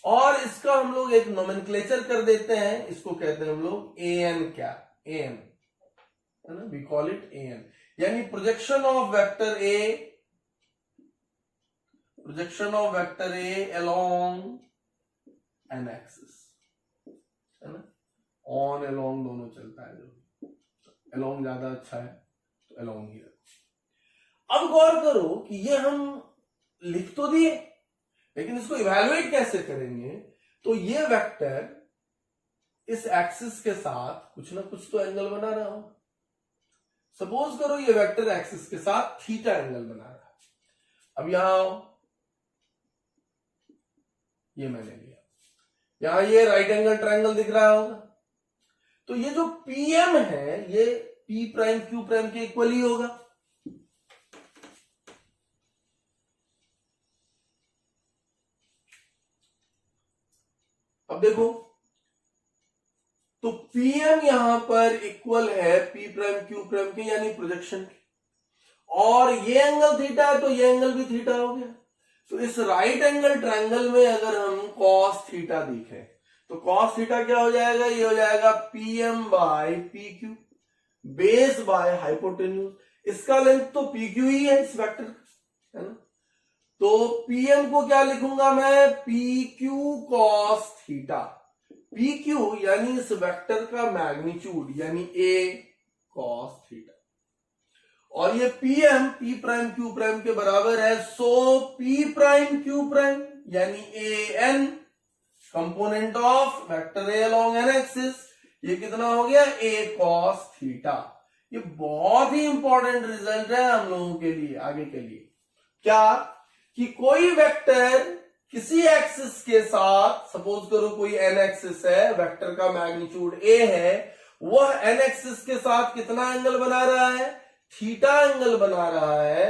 और इसका हम लोग एक नोमेनक्लेचर कर देते हैं, इसको कहते हैं हम लोग ए एन, क्या ए एन, है ना, we call it A N, यानी projection of vector A, projection of vector A along N axis, है ना। ऑन अलोंग दोनों चलता है, जो अलोंग ज्यादा अच्छा है तो अलोंग ही रखो। अब गौर करो कि ये हम लिख तो दिए, लेकिन इसको इवैल्यूएट कैसे करेंगे? तो ये वेक्टर इस एक्सिस के साथ कुछ ना कुछ तो एंगल बना रहा हो। सपोज करो ये वेक्टर एक्सिस के साथ थीटा एंगल बना रहा है। अब यहां ये मैंने लिया, यहां ये राइट एंगल ट्रायंगल दिख रहा होगा। तो ये जो पीएम है ये पी प्राइम क्यू प्राइम के इक्वल ही होगा। अब देखो, तो पीएम यहां पर इक्वल है पी प्राइम क्यू प्राइम के, यानी प्रोजेक्शन के, और ये एंगल थीटा है तो ये एंगल भी थीटा हो गया। तो इस राइट एंगल ट्रायंगल में अगर हम कॉस थीटा देखें तो कॉस थीटा क्या हो जाएगा? ये हो जाएगा PM by P Q base by hypotenuse. इसका लेंथ तो पी क्यू ही है इस वेक्टर का, है ना। तो पीएम को क्या लिखूंगा मैं? P Q cos theta. P Q यानी इस वेक्टर का मैग्नीट्यूड, यानी ए कॉस थीटा, और ये PM P prime Q prime के बराबर है। So P prime Q prime यानी A N component of vector A along N axis, ये कितना हो गया? A cos theta. ये बहुत ही इंपॉर्टेंट रिजल्ट है हम लोगों के लिए, आगे के लिए। क्या कि कोई वेक्टर किसी एक्सिस के साथ, सपोज करो कोई एन एक्सिस है, वेक्टर का मैग्नीट्यूड ए है, वह एन एक्सिस के साथ कितना एंगल बना रहा है? थीटा एंगल बना रहा है।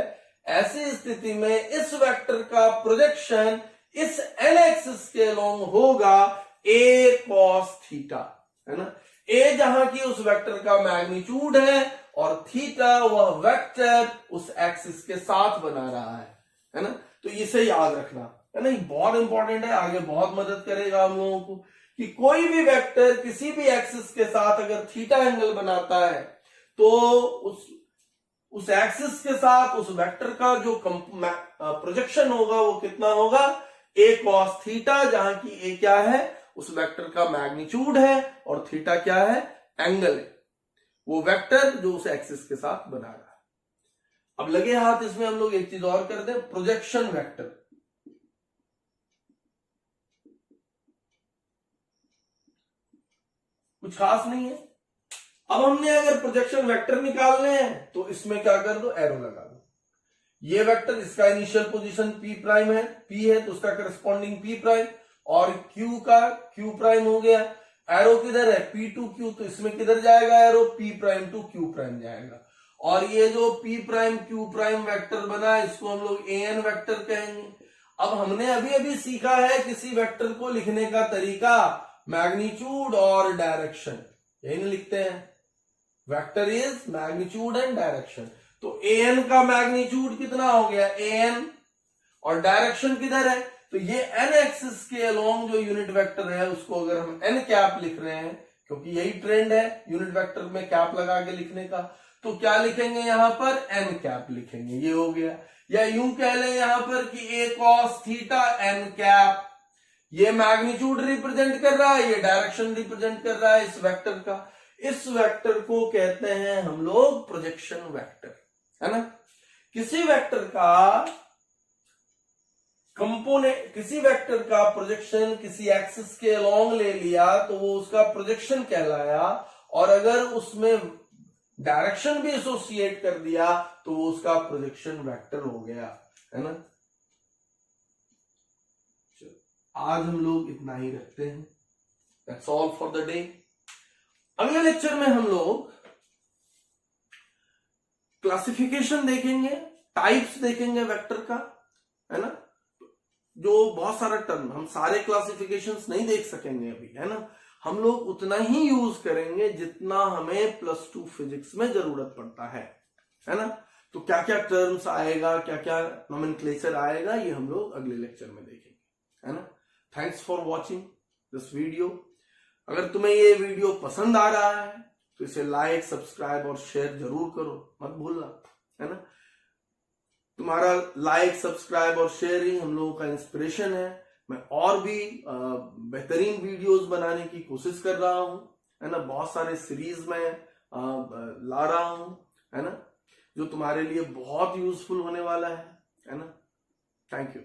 ऐसी स्थिति में इस वेक्टर का प्रोजेक्शन इस एन एक्सिस के अलोंग होगा ए कॉस थीटा, है ना। ए जहां की उस वेक्टर का मैग्नीट्यूड है और थीटा वह वेक्टर उस एक्सिस के साथ बना रहा है ना। तो इसे याद रखना, है ना, ये बहुत इंपॉर्टेंट है, आगे बहुत मदद करेगा हम लोगों को कि कोई भी वेक्टर किसी भी एक्सिस के साथ अगर थीटा एंगल बनाता है तो उस एक्सिस के साथ उस वेक्टर का जो प्रोजेक्शन होगा वो कितना होगा? ए कॉस थीटा, जहां की ए क्या है? उस वेक्टर का मैग्नीट्यूड है और थीटा क्या है? एंगल है, वो वेक्टर जो उस एक्सिस के साथ बना रहा है। अब लगे हाथ इसमें हम लोग एक चीज और कर दें, प्रोजेक्शन वेक्टर। कुछ खास नहीं है। अब हमने अगर प्रोजेक्शन वेक्टर निकालने हैं तो इसमें क्या कर दो? एरो लगा दो। ये वेक्टर, इसका इनिशियल पोजीशन पी प्राइम है, पी है तो उसका करस्पॉन्डिंग पी प्राइम, और क्यू का क्यू प्राइम हो गया। एरो किधर है? पी टू क्यू, तो इसमें किधर जाएगा arrow? P prime to Q prime जाएगा। और ये जो P prime Q prime vector बना है इसको हम लोग ए एन वेक्टर कहेंगे। अब हमने अभी अभी सीखा है किसी वेक्टर को लिखने का तरीका, मैग्नीट्यूड और डायरेक्शन, यही नहीं लिखते हैं। Vector is magnitude and direction. तो ए एन का मैग्नीट्यूड कितना हो गया? ए एन, और डायरेक्शन किधर है? तो ये एन एक्सिस के अलोंग जो यूनिट वेक्टर है उसको अगर हम एन कैप लिख रहे हैं, क्योंकि यही ट्रेंड है यूनिट वेक्टर में कैप लगा के लिखने का, तो क्या लिखेंगे यहां पर? एन कैप लिखेंगे, ये हो गया। या यूं कह लें यहां पर कि ए कॉस थीटा एन कैप, ये मैग्नीट्यूड रिप्रेजेंट कर रहा है, ये डायरेक्शन रिप्रेजेंट कर रहा है इस वेक्टर का। इस वेक्टर को कहते हैं हम लोग प्रोजेक्शन वेक्टर, है ना। किसी वेक्टर का कंपोनेंट, किसी वेक्टर का प्रोजेक्शन किसी एक्सिस के अलोंग ले लिया तो वो उसका प्रोजेक्शन कहलाया, और अगर उसमें डायरेक्शन भी एसोसिएट कर दिया तो वो उसका प्रोजेक्शन वेक्टर हो गया, है ना। आज हम लोग इतना ही रखते हैं। That's all for the day. अगले लेक्चर में हम लोग क्लासिफिकेशन देखेंगे, टाइप्स देखेंगे वेक्टर का, है ना। जो बहुत सारा टर्म, हम सारे क्लासिफिकेशंस नहीं देख सकेंगे अभी, है ना। हम लोग उतना ही यूज करेंगे जितना हमें +2 फिजिक्स में जरूरत पड़ता है ना। तो क्या क्या टर्म्स आएगा, क्या क्या नोमेनक्लेचर आएगा, ये हम लोग अगले लेक्चर में देखेंगे, है ना। Thanks for watching this video. अगर तुम्हें ये वीडियो पसंद आ रहा है तो इसे लाइक, सब्सक्राइब और शेयर जरूर करो, मत भूलना, है ना। तुम्हारा लाइक, सब्सक्राइब और शेयर ही हम लोगों का इंस्पिरेशन है। मैं और भी बेहतरीन वीडियोस बनाने की कोशिश कर रहा हूं, है ना। बहुत सारे सीरीज में ला रहा हूं, है ना, जो तुम्हारे लिए बहुत यूजफुल होने वाला है ना। Thank you.